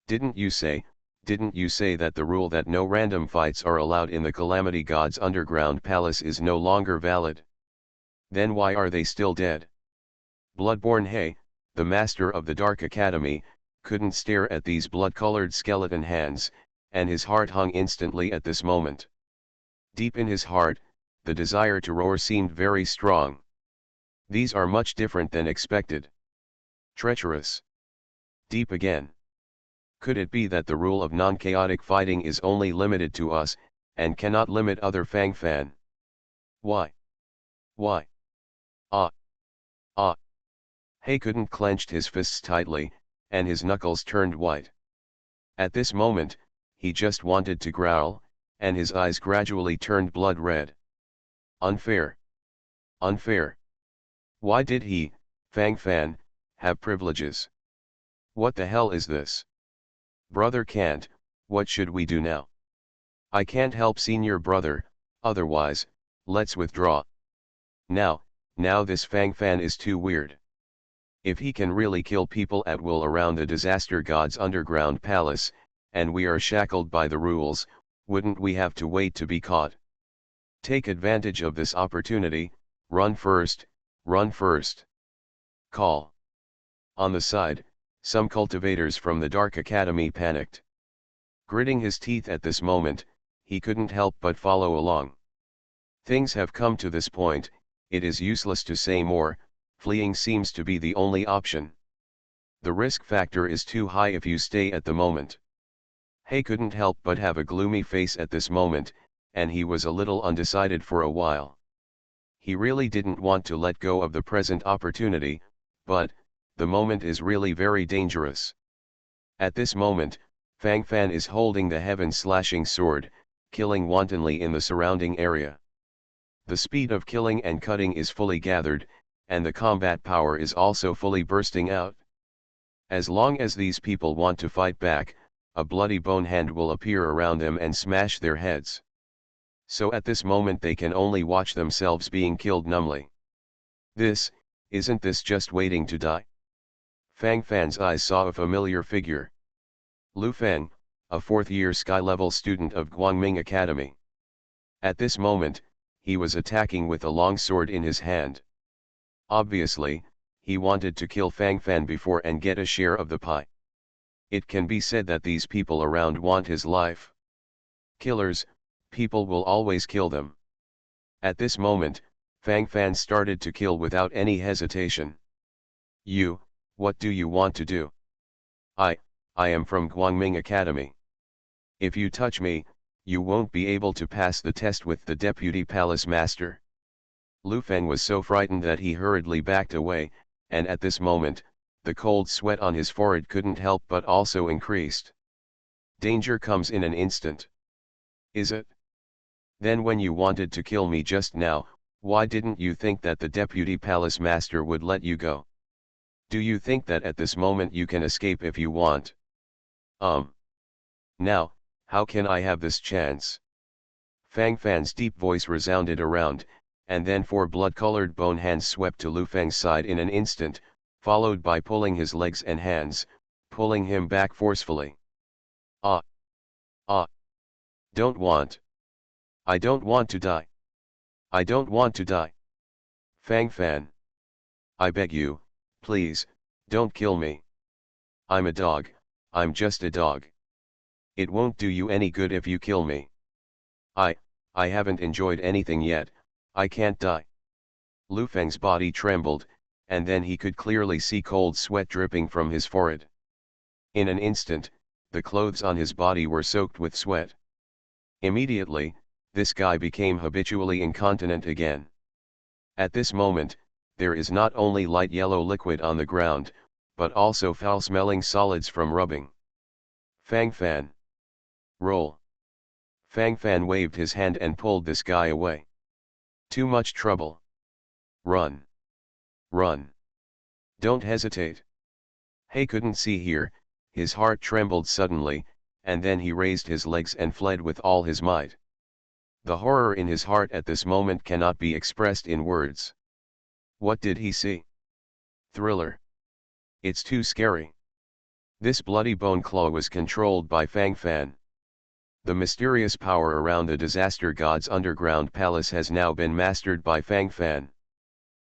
Didn't you say that the rule that no random fights are allowed in the Calamity God's underground palace is no longer valid? Then why are they still dead? Bloodborne He, the master of the Dark Academy, couldn't stare at these blood-colored skeleton hands, and his heart hung instantly at this moment. Deep in his heart, the desire to roar seemed very strong. These are much different than expected. Treacherous. Deep again. Could it be that the rule of non-chaotic fighting is only limited to us, and cannot limit other Fang Fan. Why? Why? Ah! Ah! He couldn't clenched his fists tightly, and his knuckles turned white. At this moment, he just wanted to growl, and his eyes gradually turned blood red. Unfair. Unfair. Why did he, Fang Fan, have privileges? What the hell is this? Brother can't, what should we do now? I can't help senior brother, otherwise, let's withdraw. Now this Fang Fan is too weird. If he can really kill people at will around the disaster god's underground palace, and we are shackled by the rules, wouldn't we have to wait to be caught? Take advantage of this opportunity, run first, run first. Call. On the side, some cultivators from the Dark Academy panicked. Gritting his teeth at this moment, he couldn't help but follow along. Things have come to this point, it is useless to say more, fleeing seems to be the only option. The risk factor is too high if you stay at the moment. He couldn't help but have a gloomy face at this moment, and he was a little undecided for a while. He really didn't want to let go of the present opportunity, but the moment is really very dangerous. At this moment, Fang Fan is holding the heaven-slashing sword, killing wantonly in the surrounding area. The speed of killing and cutting is fully gathered, and the combat power is also fully bursting out. As long as these people want to fight back, a bloody bone hand will appear around them and smash their heads. So at this moment they can only watch themselves being killed numbly. Isn't this just waiting to die? Fang Fan's eyes saw a familiar figure. Lu Feng, a fourth-year sky-level student of Guangming Academy. At this moment, he was attacking with a long sword in his hand. Obviously, he wanted to kill Fang Fan before and get a share of the pie. It can be said that these people around want his life. Killers, people will always kill them. At this moment, Fang Fan started to kill without any hesitation. What do you want to do? I am from Guangming Academy. If you touch me, you won't be able to pass the test with the Deputy Palace Master. Lu Feng was so frightened that he hurriedly backed away, and at this moment, the cold sweat on his forehead couldn't help but also increased. Danger comes in an instant. Is it? Then when you wanted to kill me just now, why didn't you think that the Deputy Palace Master would let you go? Do you think that at this moment you can escape if you want? Now, how can I have this chance? Fang Fan's deep voice resounded around, and then four blood-colored bone hands swept to Lu Feng's side in an instant, followed by pulling his legs and hands, pulling him back forcefully. Ah! Ah! Don't want! I don't want to die! I don't want to die! Fang Fan! I beg you, please, don't kill me. I'm a dog, I'm just a dog. It won't do you any good if you kill me. I haven't enjoyed anything yet, I can't die. Lu Feng's body trembled, and then he could clearly see cold sweat dripping from his forehead. In an instant, the clothes on his body were soaked with sweat. Immediately, this guy became habitually incontinent again. At this moment, there is not only light yellow liquid on the ground, but also foul-smelling solids from rubbing. Fang Fan! Roll! Fang Fan waved his hand and pulled this guy away. Too much trouble. Run! Run! Don't hesitate! He couldn't see here, his heart trembled suddenly, and then he raised his legs and fled with all his might. The horror in his heart at this moment cannot be expressed in words. What did he see? Thriller. It's too scary. This bloody bone claw was controlled by Fang Fan. The mysterious power around the disaster god's underground palace has now been mastered by Fang Fan.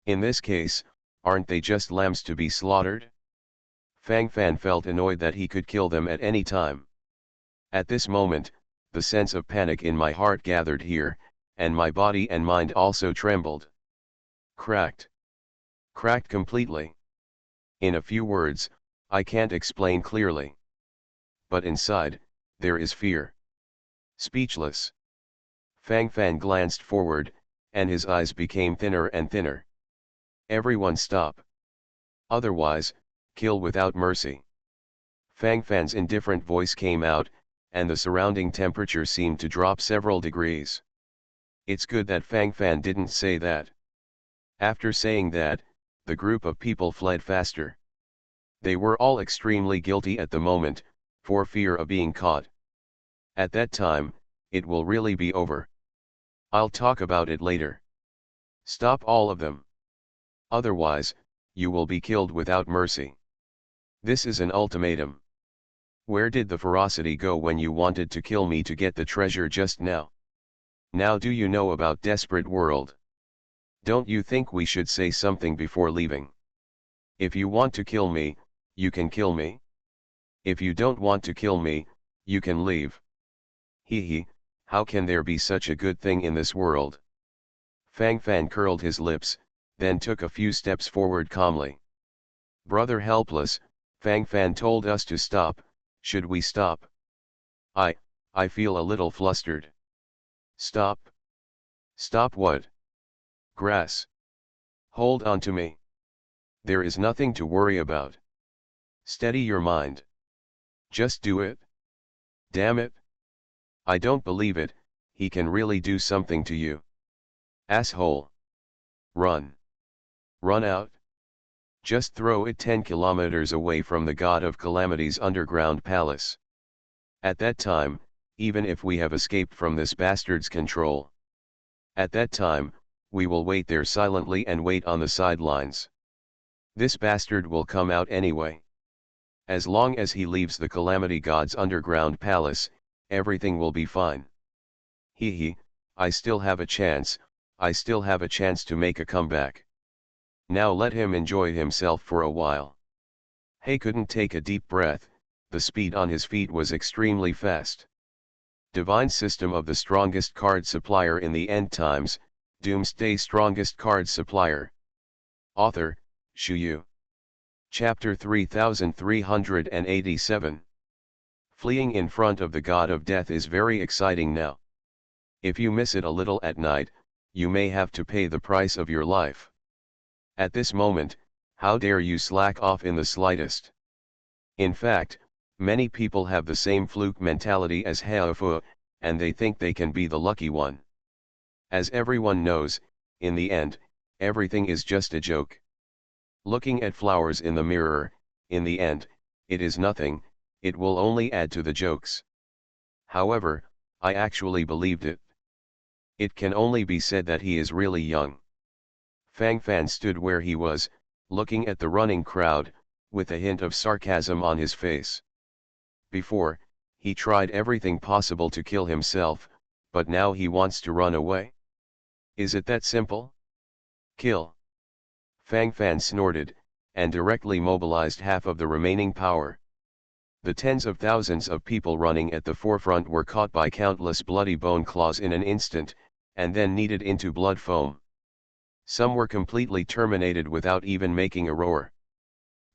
In this case, aren't they just lambs to be slaughtered? Fang Fan felt annoyed that he could kill them at any time. At this moment, the sense of panic in my heart gathered here, and my body and mind also trembled. Cracked. Cracked completely. In a few words, I can't explain clearly. But inside, there is fear. Speechless. Fang Fan glanced forward, and his eyes became thinner and thinner. Everyone stop. Otherwise, kill without mercy. Fang Fan's indifferent voice came out, and the surrounding temperature seemed to drop several degrees. It's good that Fang Fan didn't say that. After saying that, the group of people fled faster. They were all extremely guilty at the moment, for fear of being caught. At that time, it will really be over. I'll talk about it later. Stop all of them. Otherwise, you will be killed without mercy. This is an ultimatum. Where did the ferocity go when you wanted to kill me to get the treasure just now? Now do you know about Desperate World? Don't you think we should say something before leaving? If you want to kill me, you can kill me. If you don't want to kill me, you can leave. Hee, how can there be such a good thing in this world? Fang Fan curled his lips, then took a few steps forward calmly. Brother Helpless, Fang Fan told us to stop. Should we stop? I feel a little flustered. Stop? Stop what? Grass. Hold on to me. There is nothing to worry about. Steady your mind. Just do it. Damn it. I don't believe it, he can really do something to you. Asshole. Run. Run out. Just throw it 10 kilometers away from the God of Calamity's underground palace. At that time, even if we have escaped from this bastard's control. At that time, we will wait there silently and wait on the sidelines. This bastard will come out anyway. As long as he leaves the Calamity God's underground palace, everything will be fine. Hee, I still have a chance, I still have a chance to make a comeback. Now let him enjoy himself for a while. He couldn't take a deep breath, the speed on his feet was extremely fast. Divine System of the Strongest Card Supplier in the End Times, Doomsday Strongest Card Supplier. Author, Shu Yu. Chapter 3387. Fleeing in front of the God of Death is very exciting now. If you miss it a little at night, you may have to pay the price of your life. At this moment, how dare you slack off in the slightest? In fact, many people have the same fluke mentality as Haofu, and they think they can be the lucky one. As everyone knows, in the end, everything is just a joke. Looking at flowers in the mirror, in the end, it is nothing, it will only add to the jokes. However, I actually believed it. It can only be said that he is really young. Fang Fan stood where he was, looking at the running crowd, with a hint of sarcasm on his face. Before, he tried everything possible to kill himself, but now he wants to run away? Is it that simple? Kill. Fang Fan snorted, and directly mobilized half of the remaining power. The tens of thousands of people running at the forefront were caught by countless bloody bone claws in an instant, and then kneaded into blood foam. Some were completely terminated without even making a roar.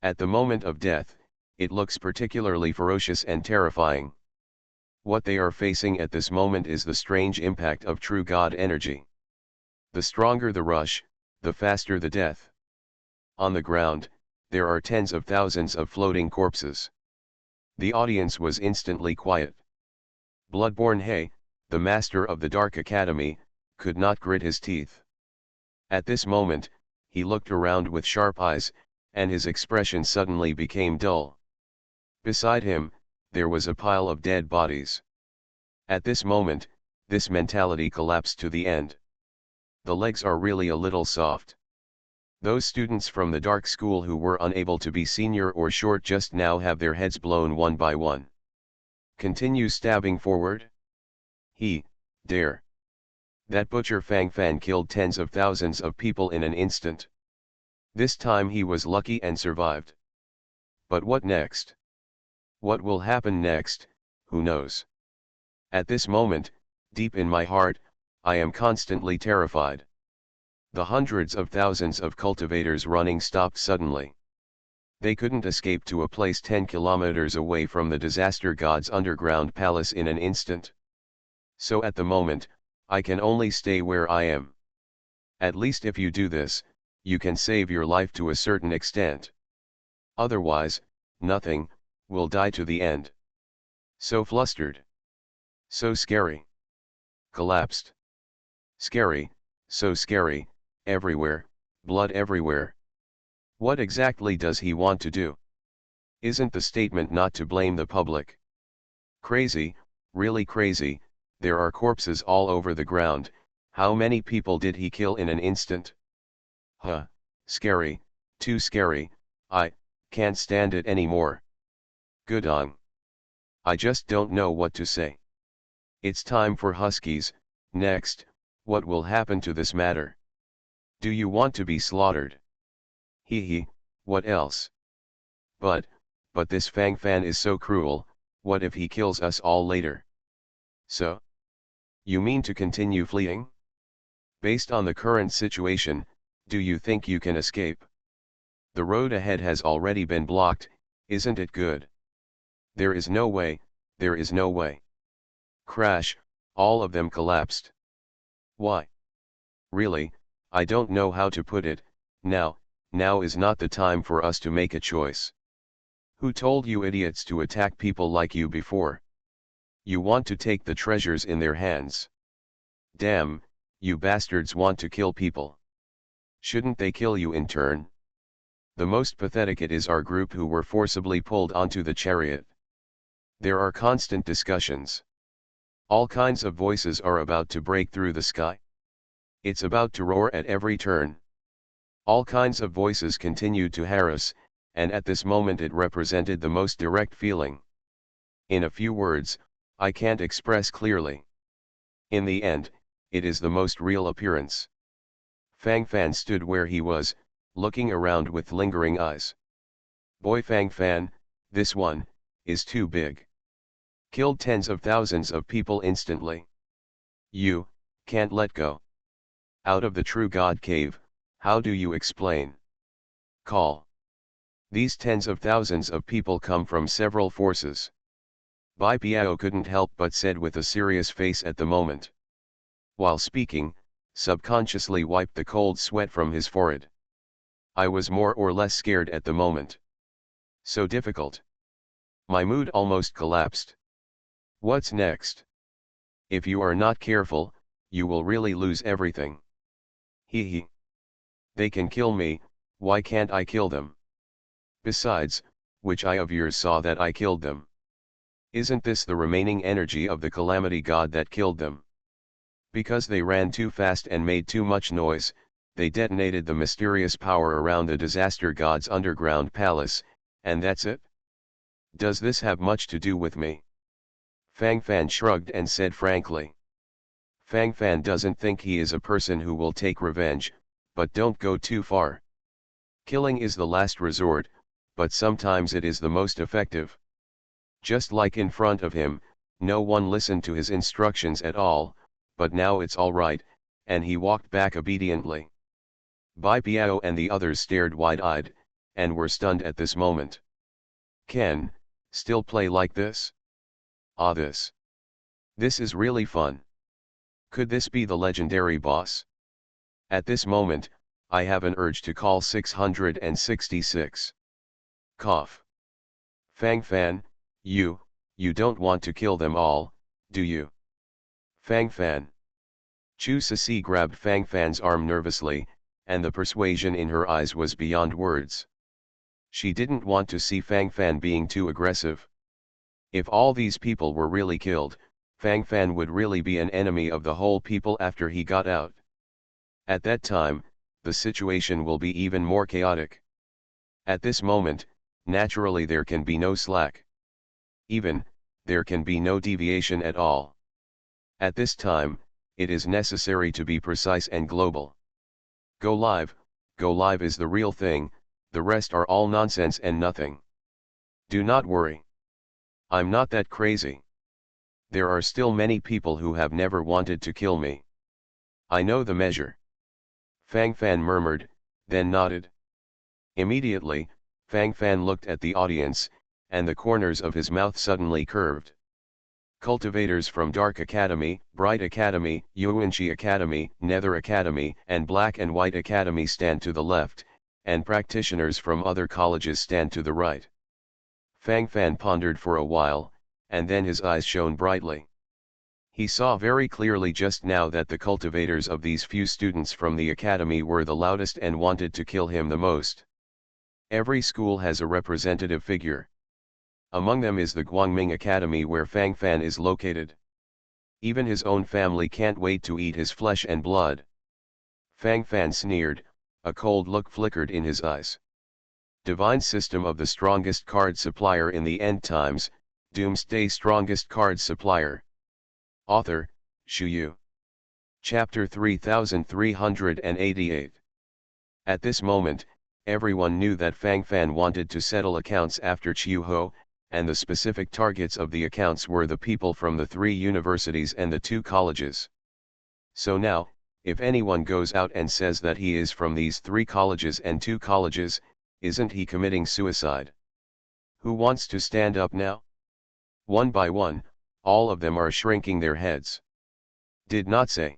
At the moment of death, it looks particularly ferocious and terrifying. What they are facing at this moment is the strange impact of true God energy. The stronger the rush, the faster the death. On the ground, there are tens of thousands of floating corpses. The audience was instantly quiet. Bloodborne He, the master of the Dark Academy, could not grit his teeth. At this moment, he looked around with sharp eyes, and his expression suddenly became dull. Beside him, there was a pile of dead bodies. At this moment, this mentality collapsed to the end. The legs are really a little soft. Those students from the dark school who were unable to be senior or short just now have their heads blown one by one. Continue stabbing forward? He, dare. That butcher Fang Fan killed tens of thousands of people in an instant. This time he was lucky and survived. But what next? What will happen next, who knows? At this moment, deep in my heart, I am constantly terrified. The hundreds of thousands of cultivators running stopped suddenly. They couldn't escape to a place 10 kilometers away from the disaster god's underground palace in an instant. So at the moment, I can only stay where I am. At least if you do this, you can save your life to a certain extent. Otherwise, nothing, will die to the end. So flustered. So scary. Collapsed. Scary, so scary, everywhere, blood everywhere. What exactly does he want to do? Isn't the statement not to blame the public? Crazy, really crazy, there are corpses all over the ground. How many people did he kill in an instant? Huh, scary, too scary, I can't stand it anymore. Good on. I just don't know what to say. It's time for Huskies. Next, what will happen to this matter? Do you want to be slaughtered? Hee hee, what else? But this Fang Fan is so cruel, what if he kills us all later? So? You mean to continue fleeing? Based on the current situation, do you think you can escape? The road ahead has already been blocked, isn't it good? There is no way, there is no way. Crash, all of them collapsed. Why? Really, I don't know how to put it. Now is not the time for us to make a choice. Who told you idiots to attack people like you before? You want to take the treasures in their hands. Damn, you bastards want to kill people. Shouldn't they kill you in turn? The most pathetic it is our group who were forcibly pulled onto the chariot. There are constant discussions. All kinds of voices are about to break through the sky. It's about to roar at every turn. All kinds of voices continued to harass, and at this moment it represented the most direct feeling. In a few words, I can't express clearly. In the end, it is the most real appearance. Fang Fan stood where he was, looking around with lingering eyes. Boy Fang Fan, this one, is too big. Killed tens of thousands of people instantly. You can't let go. Out of the true God cave, how do you explain? Call. These tens of thousands of people come from several forces. Bai Piao couldn't help but said with a serious face at the moment. While speaking, subconsciously wiped the cold sweat from his forehead. I was more or less scared at the moment. So difficult. My mood almost collapsed. What's next? If you are not careful, you will really lose everything. Hee hee. They can kill me, why can't I kill them? Besides, which eye of yours saw that I killed them? Isn't this the remaining energy of the calamity god that killed them? Because they ran too fast and made too much noise, they detonated the mysterious power around the disaster god's underground palace, and that's it? Does this have much to do with me? Fang Fan shrugged and said frankly. Fang Fan doesn't think he is a person who will take revenge, but don't go too far. Killing is the last resort, but sometimes it is the most effective. Just like in front of him, no one listened to his instructions at all, but now it's all right, and he walked back obediently. Bai Piao and the others stared wide-eyed, and were stunned at this moment. Ken, still play like this? Ah, this is really fun. Could this be the legendary boss? At this moment, I have an urge to call 666. Cough. Fang Fan, you don't want to kill them all, do you? Fang Fan. Chu Sisi grabbed Fang Fan's arm nervously, and the persuasion in her eyes was beyond words. She didn't want to see Fang Fan being too aggressive. If all these people were really killed, Fang Fan would really be an enemy of the whole people after he got out. At that time, the situation will be even more chaotic. At this moment, naturally there can be no slack. Even, there can be no deviation at all. At this time, it is necessary to be precise and global. Go live is the real thing, the rest are all nonsense and nothing. Do not worry. I'm not that crazy. There are still many people who have never wanted to kill me. I know the measure. Fang Fan murmured, then nodded. Immediately, Fang Fan looked at the audience, and the corners of his mouth suddenly curved. Cultivators from Dark Academy, Bright Academy, Yuanchi Academy, Nether Academy, and Black and White Academy stand to the left, and practitioners from other colleges stand to the right. Fang Fan pondered for a while, and then his eyes shone brightly. He saw very clearly just now that the cultivators of these few students from the academy were the loudest and wanted to kill him the most. Every school has a representative figure. Among them is the Guangming Academy where Fang Fan is located. Even his own family can't wait to eat his flesh and blood. Fang Fan sneered, a cold look flickered in his eyes. Divine System of the Strongest Card Supplier in the End Times, Doomsday Strongest Card Supplier. Author, Shu Yu. Chapter 3388. At this moment, everyone knew that Fang Fan wanted to settle accounts after Chiu Ho, and the specific targets of the accounts were the people from the 3 universities and the 2 colleges. So now, if anyone goes out and says that he is from these 3 colleges and 2 colleges, isn't he committing suicide? Who wants to stand up now? One by one, all of them are shrinking their heads. Did not say.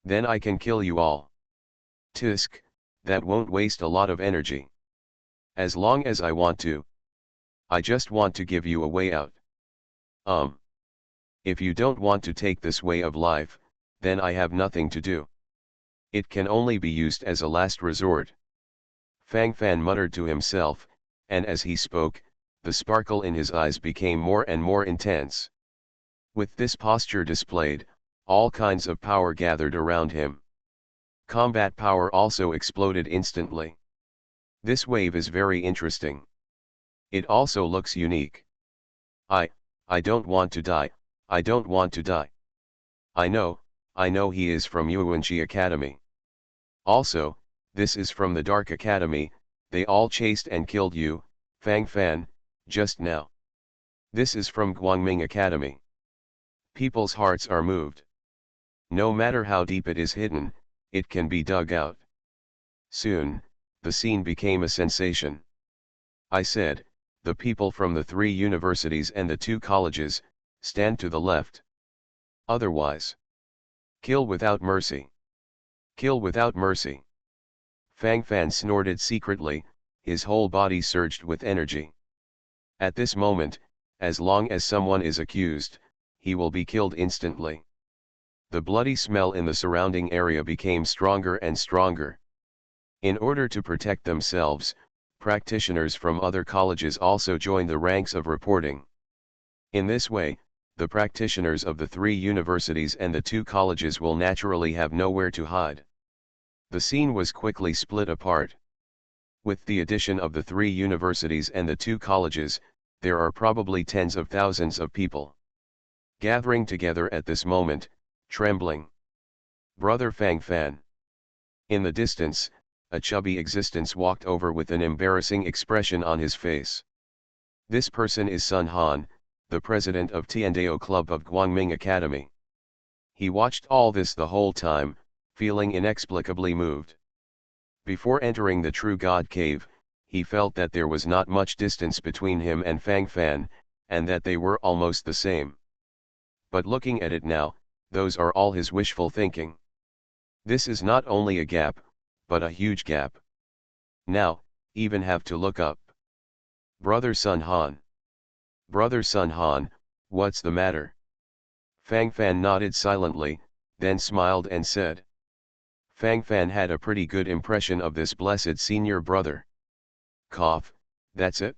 Then I can kill you all. Tisk, that won't waste a lot of energy. As long as I want to. I just want to give you a way out. If you don't want to take this way of life, then I have nothing to do. It can only be used as a last resort. Fang Fan muttered to himself, and as he spoke, the sparkle in his eyes became more and more intense. With this posture displayed, all kinds of power gathered around him. Combat power also exploded instantly. This wave is very interesting. It also looks unique. I don't want to die, I don't want to die. I know he is from Yuanchi Academy. Also, this is from the Dark Academy, they all chased and killed you, Fang Fan, just now. This is from Guangming Academy. People's hearts are moved. No matter how deep it is hidden, it can be dug out. Soon, the scene became a sensation. I said, the people from the 3 universities and the 2 colleges, stand to the left. Otherwise, kill without mercy. Kill without mercy. Fang Fan snorted secretly, his whole body surged with energy. At this moment, as long as someone is accused, he will be killed instantly. The bloody smell in the surrounding area became stronger and stronger. In order to protect themselves, practitioners from other colleges also joined the ranks of reporting. In this way, the practitioners of the 3 universities and the 2 colleges will naturally have nowhere to hide. The scene was quickly split apart. With the addition of the 3 universities and the 2 colleges, there are probably tens of thousands of people gathering together at this moment, trembling. Brother Fang Fan. In the distance, a chubby existence walked over with an embarrassing expression on his face. This person is Sun Han, the president of Tiandao Club of Guangming Academy. He watched all this the whole time, feeling inexplicably moved. Before entering the True God Cave, he felt that there was not much distance between him and Fang Fan, and that they were almost the same. But looking at it now, those are all his wishful thinking. This is not only a gap, but a huge gap. Now, even have to look up. Brother Sun Han. Brother Sun Han, what's the matter? Fang Fan nodded silently, then smiled and said. Fang Fan had a pretty good impression of this blessed senior brother. Cough, that's it.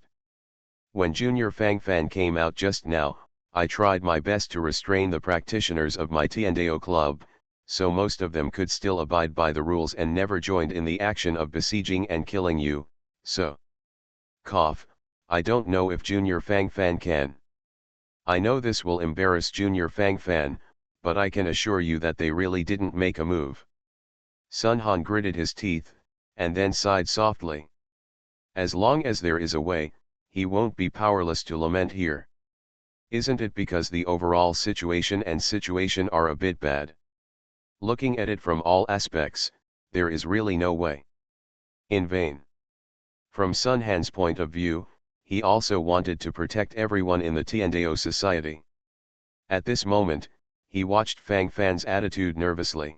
When Junior Fang Fan came out just now, I tried my best to restrain the practitioners of my Tiandao club, so most of them could still abide by the rules and never joined in the action of besieging and killing you, so. Cough, I don't know if Junior Fang Fan can. I know this will embarrass Junior Fang Fan, but I can assure you that they really didn't make a move. Sun Han gritted his teeth, and then sighed softly. As long as there is a way, he won't be powerless to lament here. Isn't it because the overall situation are a bit bad? Looking at it from all aspects, there is really no way. In vain. From Sun Han's point of view, he also wanted to protect everyone in the Tiandao society. At this moment, he watched Fang Fan's attitude nervously.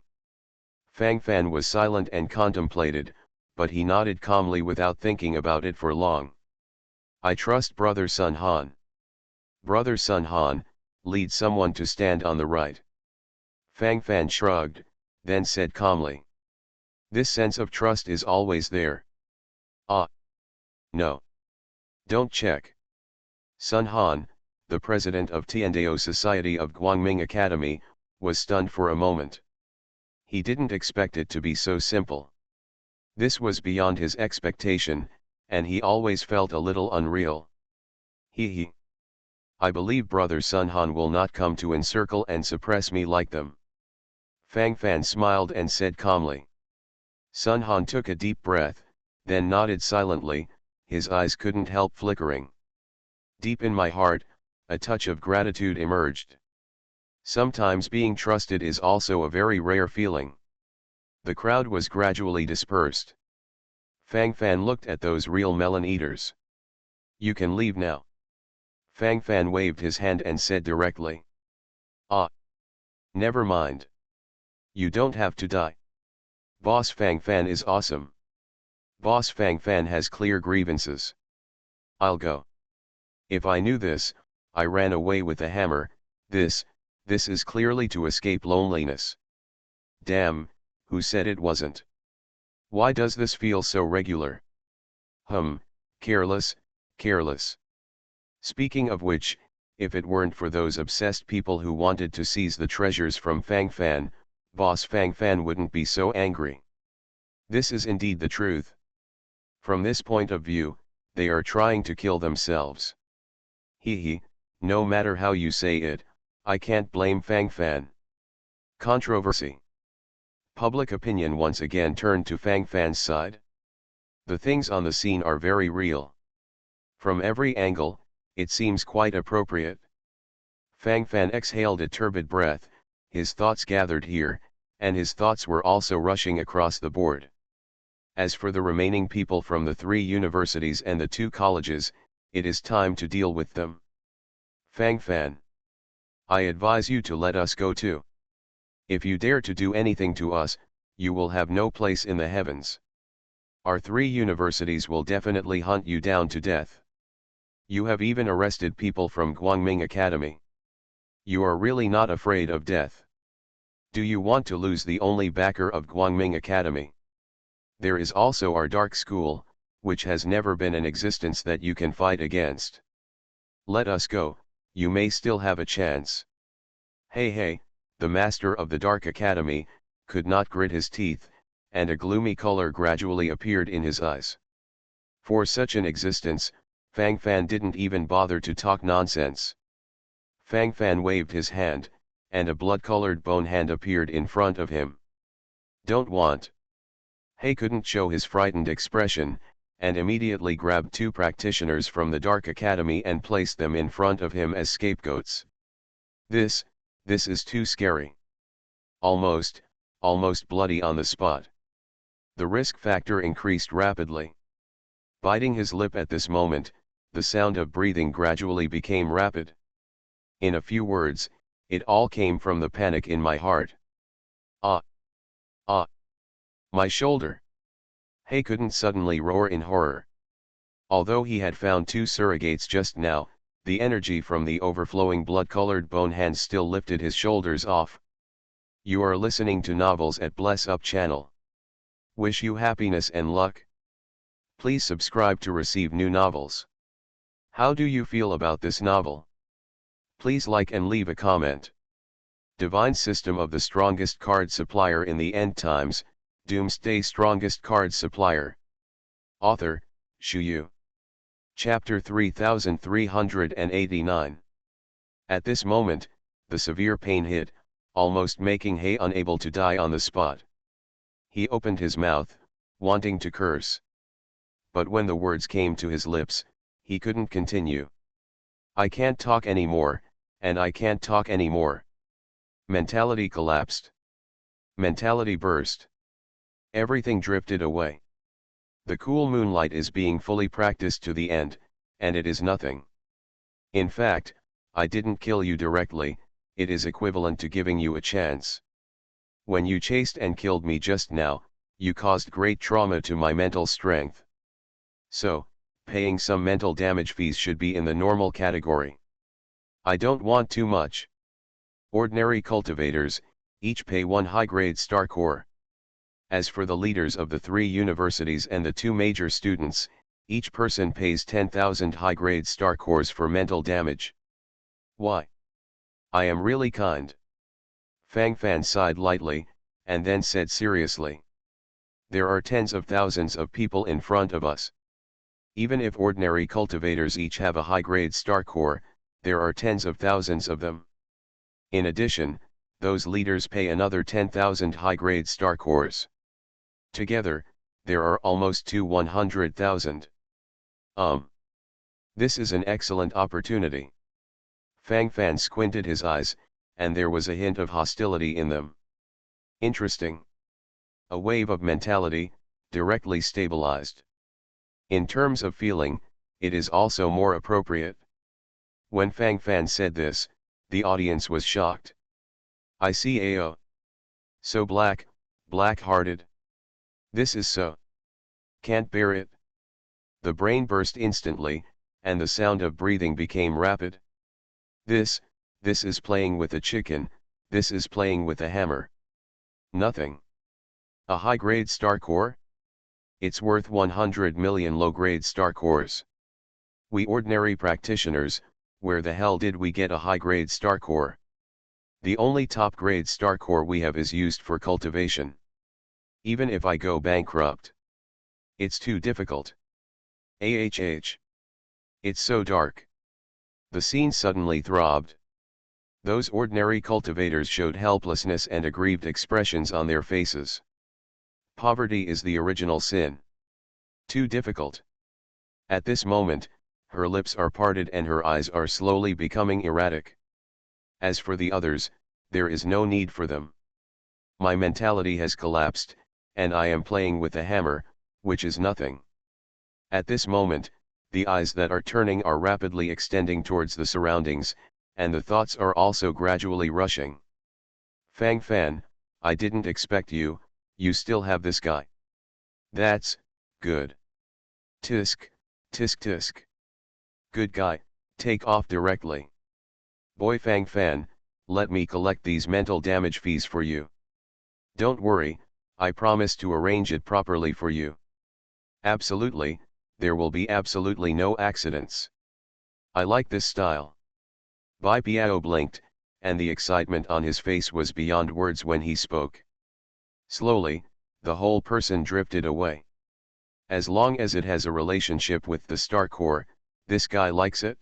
Fang Fan was silent and contemplated, but he nodded calmly without thinking about it for long. I trust Brother Sun Han. Brother Sun Han, lead someone to stand on the right. Fang Fan shrugged, then said calmly. This sense of trust is always there. Ah. No. Don't check. Sun Han, the president of Tiandao Society of Guangming Academy, was stunned for a moment. He didn't expect it to be so simple. This was beyond his expectation, and he always felt a little unreal. He. I believe Brother Sun Han will not come to encircle and suppress me like them. Fang Fan smiled and said calmly. Sun Han took a deep breath, then nodded silently, his eyes couldn't help flickering. Deep in my heart, a touch of gratitude emerged. Sometimes being trusted is also a very rare feeling. The crowd was gradually dispersed. Fang Fan looked at those real melon eaters. You can leave now. Fang Fan waved his hand and said directly. Ah. Never mind. You don't have to die. Boss Fang Fan is awesome. Boss Fang Fan has clear grievances. I'll go. If I knew this, I ran away with a hammer. This is clearly to escape loneliness. Damn, who said it wasn't? Why does this feel so regular? Careless, careless. Speaking of which, if it weren't for those obsessed people who wanted to seize the treasures from Fang Fan, Boss Fang Fan wouldn't be so angry. This is indeed the truth. From this point of view, they are trying to kill themselves. No matter how you say it, I can't blame Fang Fan. Controversy. Public opinion once again turned to Fang Fan's side. The things on the scene are very real. From every angle, it seems quite appropriate. Fang Fan exhaled a turbid breath, his thoughts gathered here, and his thoughts were also rushing across the board. As for the remaining people from the 3 universities and the 2 colleges, it is time to deal with them. Fang Fan. I advise you to let us go too. If you dare to do anything to us, you will have no place in the heavens. Our 3 universities will definitely hunt you down to death. You have even arrested people from Guangming Academy. You are really not afraid of death. Do you want to lose the only backer of Guangming Academy? There is also our dark school, which has never been in existence that you can fight against. Let us go, you may still have a chance. Hey, the master of the Dark Academy, could not grit his teeth, and a gloomy color gradually appeared in his eyes. For such an existence, Fang Fan didn't even bother to talk nonsense. Fang Fan waved his hand, and a blood-colored bone hand appeared in front of him. Don't want. He couldn't show his frightened expression, and immediately grabbed 2 practitioners from the Dark Academy and placed them in front of him as scapegoats. This is too scary. Almost bloody on the spot. The risk factor increased rapidly. Biting his lip at this moment, the sound of breathing gradually became rapid. In a few words, it all came from the panic in my heart. Ah! My shoulder! He couldn't suddenly roar in horror. Although he had found 2 surrogates just now, the energy from the overflowing blood-colored bone hands still lifted his shoulders off. You are listening to Novels at Bless Up channel. Wish you happiness and luck. Please subscribe to receive new novels. How do you feel about this novel? Please like and leave a comment. Divine System of the Strongest Card Supplier in the End Times, Doomsday Strongest Card Supplier. Author, Shu Yu. Chapter 3389. At this moment, the severe pain hit, almost making He unable to die on the spot. He opened his mouth, wanting to curse. But when the words came to his lips, he couldn't continue. I can't talk anymore, and I can't talk anymore. Mentality collapsed. Mentality burst. Everything drifted away. The cool moonlight is being fully practiced to the end, and it is nothing. In fact, I didn't kill you directly, it is equivalent to giving you a chance. When you chased and killed me just now, you caused great trauma to my mental strength. So, paying some mental damage fees should be in the normal category. I don't want too much. Ordinary cultivators, each pay 1 high-grade star core. As for the leaders of the 3 universities and the 2 major students, each person pays 10,000 high-grade star cores for mental damage. Why? I am really kind. Fang Fan sighed lightly, and then said seriously. There are tens of thousands of people in front of us. Even if ordinary cultivators each have a high-grade star core, there are tens of thousands of them. In addition, those leaders pay another 10,000 high-grade star cores. Together, there are almost 100,000. This is an excellent opportunity. Fang Fan squinted his eyes, and there was a hint of hostility in them. Interesting. A wave of mentality, directly stabilized. In terms of feeling, it is also more appropriate. When Fang Fan said this, the audience was shocked. I see AO. So black-hearted. This is so. Can't bear it. The brain burst instantly, and the sound of breathing became rapid. This is playing with a chicken, this is playing with a hammer. Nothing. A high-grade star core? It's worth 100 million low-grade star cores. We ordinary practitioners, where the hell did we get a high-grade star core? The only top-grade star core we have is used for cultivation. Even if I go bankrupt. It's too difficult. It's so dark. The scene suddenly throbbed. Those ordinary cultivators showed helplessness and aggrieved expressions on their faces. Poverty is the original sin. Too difficult. At this moment, her lips are parted and her eyes are slowly becoming erratic. As for the others, there is no need for them. My mentality has collapsed, and I am playing with a hammer, which is nothing. At this moment, the eyes that are turning are rapidly extending towards the surroundings, and the thoughts are also gradually rushing. Fang Fan, I didn't expect you, you still have this guy. That's good. Tisk, tisk tisk. Good guy, take off directly. Boy Fang Fan, let me collect these mental damage fees for you. Don't worry, I promise to arrange it properly for you. Absolutely, there will be absolutely no accidents. I like this style. Bai Piao blinked, and the excitement on his face was beyond words when he spoke. Slowly, the whole person drifted away. As long as it has a relationship with the star core, this guy likes it?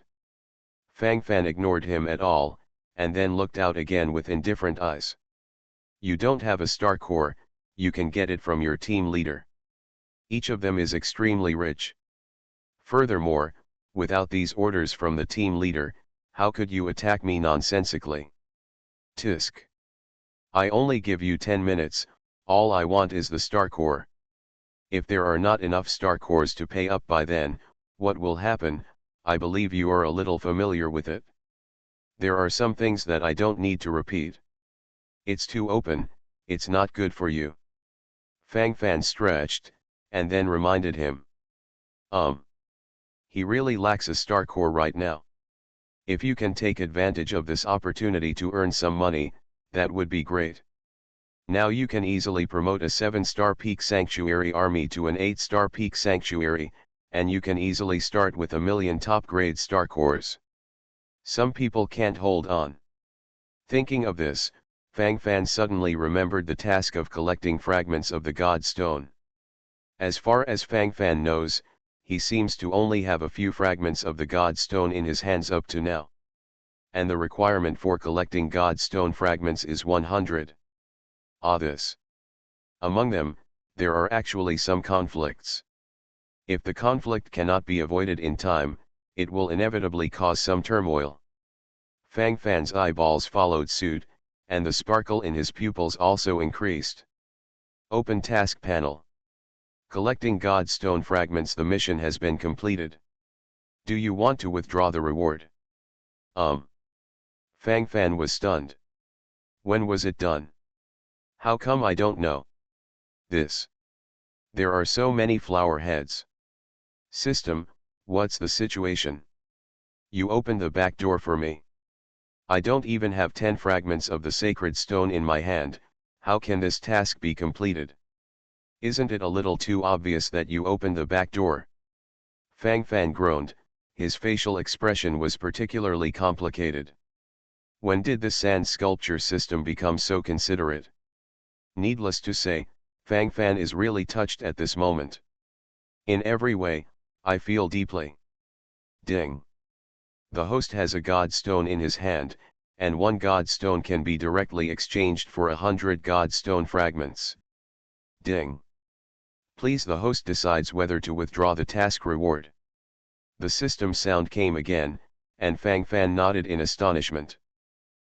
Fang Fan ignored him at all, and then looked out again with indifferent eyes. You don't have a star core, you can get it from your team leader. Each of them is extremely rich. Furthermore, without these orders from the team leader, how could you attack me nonsensically? Tisk. I only give you 10 minutes, all I want is the star core. If there are not enough star cores to pay up by then, what will happen? I believe you are a little familiar with it. There are some things that I don't need to repeat. It's too open, it's not good for you. Fang Fan stretched, and then reminded him. He really lacks a star core right now. If you can take advantage of this opportunity to earn some money, that would be great. Now you can easily promote a 7-star peak sanctuary army to an 8-star peak sanctuary, and you can easily start with 1 million top-grade star cores. Some people can't hold on. Thinking of this, Fang Fan suddenly remembered the task of collecting fragments of the God Stone. As far as Fang Fan knows, he seems to only have a few fragments of the God Stone in his hands up to now. And the requirement for collecting God Stone fragments is 100. This. Among them, there are actually some conflicts. If the conflict cannot be avoided in time, it will inevitably cause some turmoil. Fang Fan's eyeballs followed suit, and the sparkle in his pupils also increased. Open task panel. Collecting God Stone fragments. The mission has been completed. Do you want to withdraw the reward? Fang Fan was stunned. When was it done? How come I don't know this? There are so many flower heads. System, what's the situation? You opened the back door for me. I don't even have 10 fragments of the sacred stone in my hand, how can this task be completed? Isn't it a little too obvious that you opened the back door? Fang Fan groaned, his facial expression was particularly complicated. When did the sand sculpture system become so considerate? Needless to say, Fang Fan is really touched at this moment. In every way, I feel deeply. Ding. The host has a god stone in his hand, and one god stone can be directly exchanged for 100 god stone fragments. Ding. Please, the host decides whether to withdraw the task reward. The system sound came again, and Fang Fan nodded in astonishment.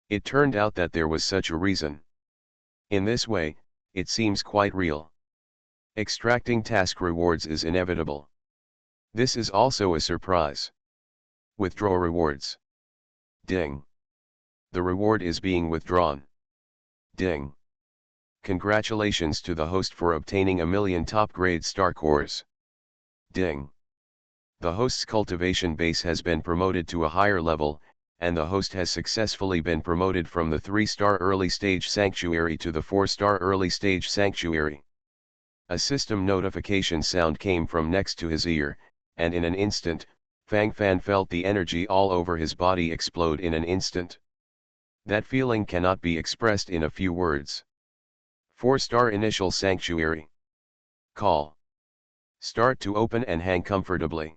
It turned out that there was such a reason. In this way, it seems quite real. Extracting task rewards is inevitable. This is also a surprise. Withdraw rewards. Ding. The reward is being withdrawn. Ding. Congratulations to the host for obtaining 1,000,000 top-grade star cores. Ding. The host's cultivation base has been promoted to a higher level, and the host has successfully been promoted from the 3-star early stage sanctuary to the 4-star early stage sanctuary. A system notification sound came from next to his ear, and in an instant, Fang Fan felt the energy all over his body explode in an instant. That feeling cannot be expressed in a few words. 4-star initial sanctuary. Call. Start to open and hang comfortably.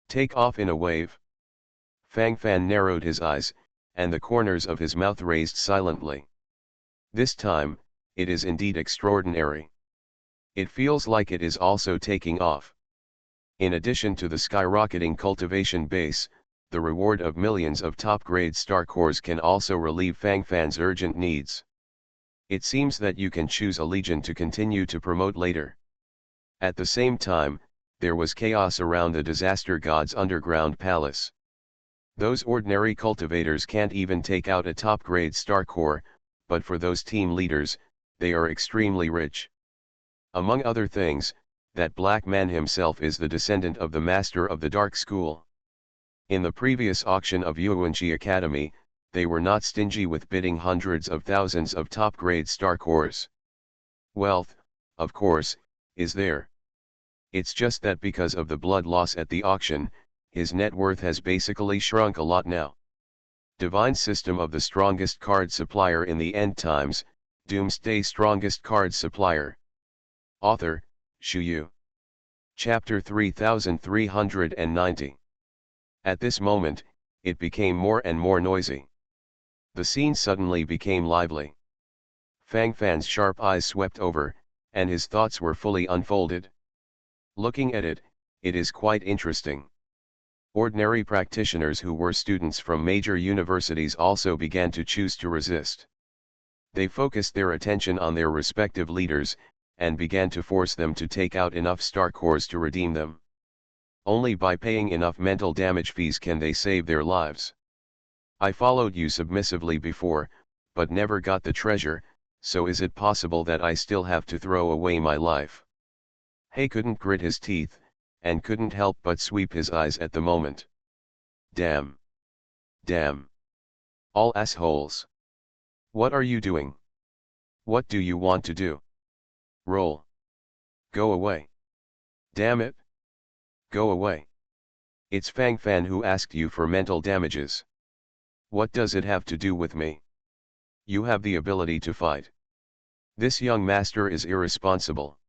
Take off in a wave. Fang Fan narrowed his eyes, and the corners of his mouth raised silently. This time, it is indeed extraordinary. It feels like it is also taking off. In addition to the skyrocketing cultivation base, the reward of millions of top-grade star cores can also relieve Fang Fan's urgent needs. It seems that you can choose a legion to continue to promote later. At the same time, there was chaos around the disaster god's underground palace. Those ordinary cultivators can't even take out a top-grade star core, but for those team leaders, they are extremely rich. Among other things, that black man himself is the descendant of the master of the Dark School. In the previous auction of Yuanqi Academy, they were not stingy with bidding hundreds of thousands of top-grade star cores. Wealth, of course, is there. It's just that because of the blood loss at the auction, his net worth has basically shrunk a lot now. Divine System of the Strongest Card Supplier in the End Times, Doomsday Strongest Card Supplier. Author, Shu Yu. Chapter 3390. At this moment, it became more and more noisy. The scene suddenly became lively. Fang Fan's sharp eyes swept over, and his thoughts were fully unfolded. Looking at it, it is quite interesting. Ordinary practitioners who were students from major universities also began to choose to resist. They focused their attention on their respective leaders, and began to force them to take out enough star cores to redeem them. Only by paying enough mental damage fees can they save their lives. I followed you submissively before, but never got the treasure, so is it possible that I still have to throw away my life? He couldn't grit his teeth, and couldn't help but sweep his eyes at the moment. Damn. Damn. All assholes. What are you doing? What do you want to do? Roll. Go away. Damn it. Go away. It's Fang Fan who asked you for mental damages. What does it have to do with me? You have the ability to fight. This young master is irresponsible.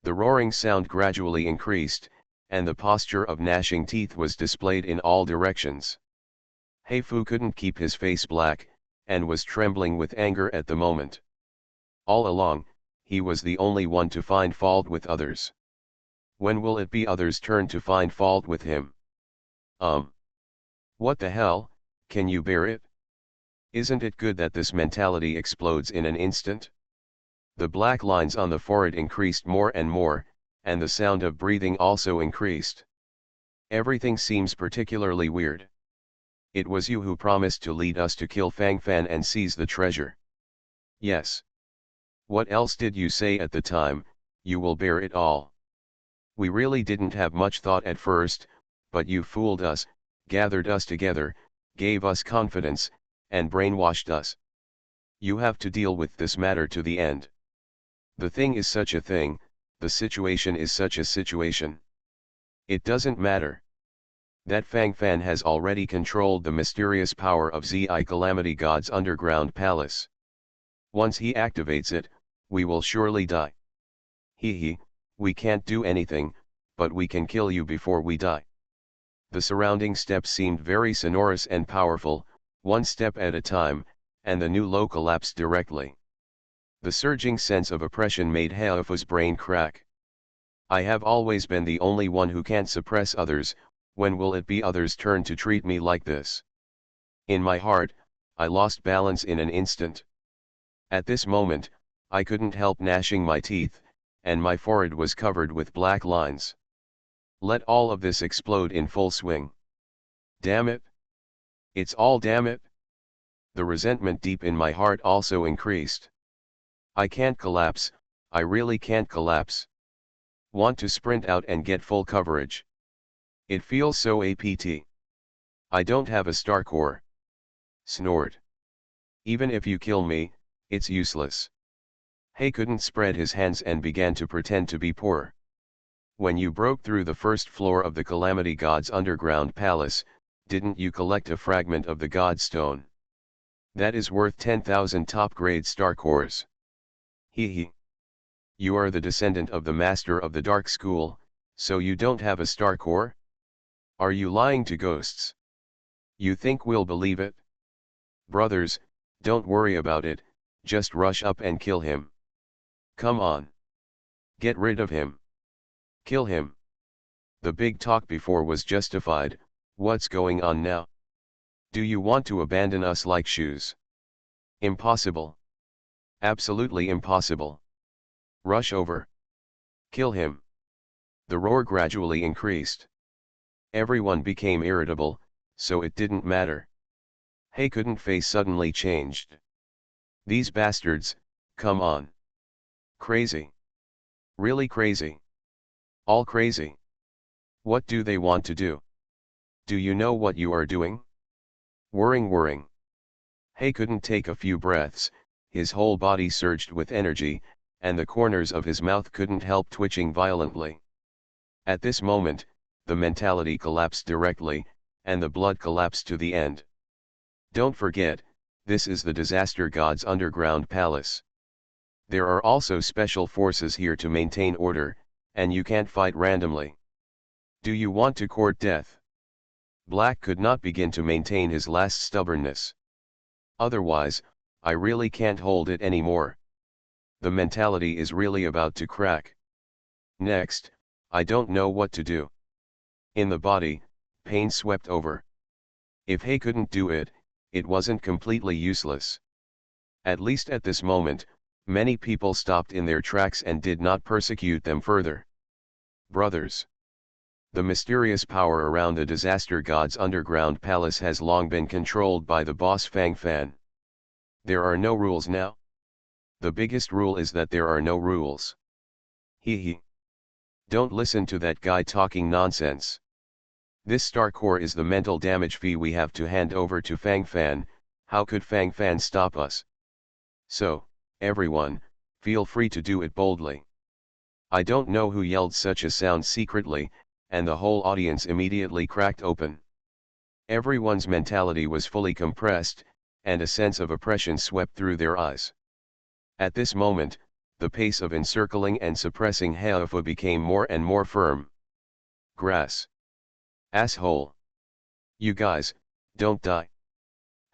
The roaring sound gradually increased, and the posture of gnashing teeth was displayed in all directions. He Fu couldn't keep his face black, and was trembling with anger at the moment. All along, he was the only one to find fault with others. When will it be others' turn to find fault with him? What the hell, can you bear it? Isn't it good that this mentality explodes in an instant? The black lines on the forehead increased more and more, and the sound of breathing also increased. Everything seems particularly weird. It was you who promised to lead us to kill Fang Fan and seize the treasure. Yes. What else did you say at the time? You will bear it all. We really didn't have much thought at first, but you fooled us, gathered us together, gave us confidence, and brainwashed us. You have to deal with this matter to the end. The thing is such a thing, the situation is such a situation. It doesn't matter. That Fang Fan has already controlled the mysterious power of Zi Calamity God's underground palace. Once he activates it, we will surely die. We can't do anything, but we can kill you before we die. The surrounding steps seemed very sonorous and powerful, one step at a time, and the new low collapsed directly. The surging sense of oppression made Haofu's brain crack. I have always been the only one who can't suppress others. When will it be others' turn to treat me like this? In my heart, I lost balance in an instant. At this moment, I couldn't help gnashing my teeth, and my forehead was covered with black lines. Let all of this explode in full swing. Damn it! It's all damn it! The resentment deep in my heart also increased. I can't collapse, I really can't collapse. Want to sprint out and get full coverage. It feels so apt. I don't have a star core. Snort. Even if you kill me, it's useless. He couldn't spread his hands and began to pretend to be poor. When you broke through the first floor of the Calamity God's underground palace, didn't you collect a fragment of the God Stone? That is worth 10,000 top-grade star cores. You are the descendant of the master of the Dark School, so you don't have a star core? Are you lying to ghosts? You think we'll believe it? Brothers, don't worry about it, just rush up and kill him. Come on. Get rid of him. Kill him. The big talk before was justified. What's going on now? Do you want to abandon us like shoes? Impossible. Absolutely impossible. Rush over. Kill him. The roar gradually increased. Everyone became irritable, so it didn't matter. He couldn't face suddenly changed. These bastards, come on. Crazy. Really crazy. All crazy. What do they want to do? Do you know what you are doing? Whirring. He couldn't take a few breaths, his whole body surged with energy, and the corners of his mouth couldn't help twitching violently. At this moment, the mentality collapsed directly, and the blood collapsed to the end. Don't forget, this is the Disaster God's underground palace. There are also special forces here to maintain order, and you can't fight randomly. Do you want to court death? Black could not begin to maintain his last stubbornness. Otherwise, I really can't hold it anymore. The mentality is really about to crack. Next, I don't know what to do. In the body, pain swept over. If he couldn't do it, it wasn't completely useless. At least at this moment, many people stopped in their tracks and did not persecute them further. Brothers. The mysterious power around the Disaster God's underground palace has long been controlled by the boss Fang Fan. There are no rules now. The biggest rule is that there are no rules. Don't listen to that guy talking nonsense. This star core is the mental damage fee we have to hand over to Fang Fan. How could Fang Fan stop us? So, everyone, feel free to do it boldly. I don't know who yelled such a sound secretly, and the whole audience immediately cracked open. Everyone's mentality was fully compressed, and a sense of oppression swept through their eyes. At this moment, the pace of encircling and suppressing Haofu became more and more firm. Grass. Asshole. You guys, don't die.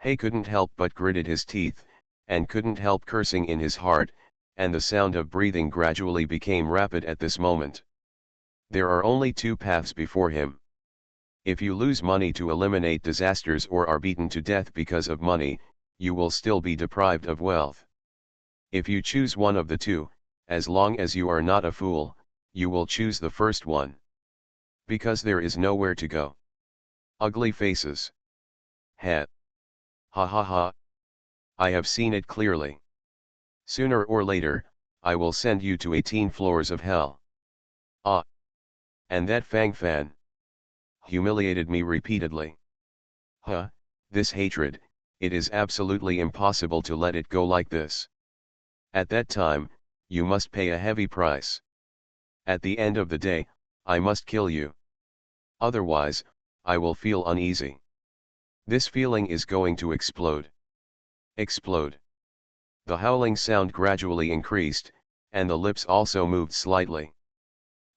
He couldn't help but gritted his teeth, and couldn't help cursing in his heart, and the sound of breathing gradually became rapid at this moment. There are only two paths before him. If you lose money to eliminate disasters or are beaten to death because of money, you will still be deprived of wealth. If you choose one of the two, as long as you are not a fool, you will choose the first one. Because there is nowhere to go. Ugly faces. Het. Ha ha ha. I have seen it clearly. Sooner or later, I will send you to 18 floors of hell. Ah. And that Fang Fan humiliated me repeatedly. Huh, this hatred, it is absolutely impossible to let it go like this. At that time, you must pay a heavy price. At the end of the day, I must kill you. Otherwise, I will feel uneasy. This feeling is going to explode. Explode. The howling sound gradually increased, and the lips also moved slightly.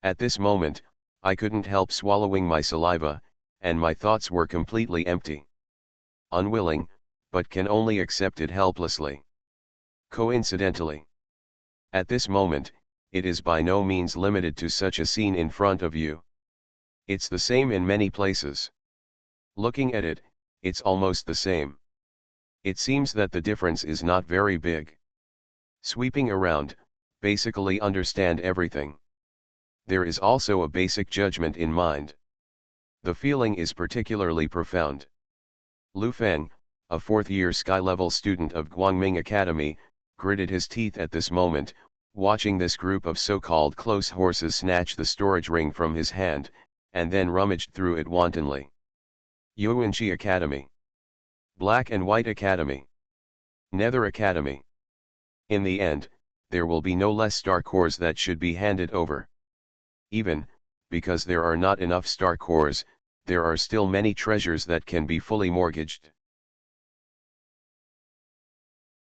At this moment, I couldn't help swallowing my saliva, and my thoughts were completely empty. Unwilling, but can only accept it helplessly. Coincidentally. At this moment, it is by no means limited to such a scene in front of you. It's the same in many places. Looking at it, it's almost the same. It seems that the difference is not very big. Sweeping around, basically understand everything. There is also a basic judgment in mind. The feeling is particularly profound. Lu Feng, a fourth-year sky-level student of Guangming Academy, gritted his teeth at this moment, watching this group of so-called close horses snatch the storage ring from his hand, and then rummaged through it wantonly. Yuanqi Academy. Black and White Academy. Nether Academy. In the end, there will be no less star cores that should be handed over. Even, because there are not enough star cores, there are still many treasures that can be fully mortgaged.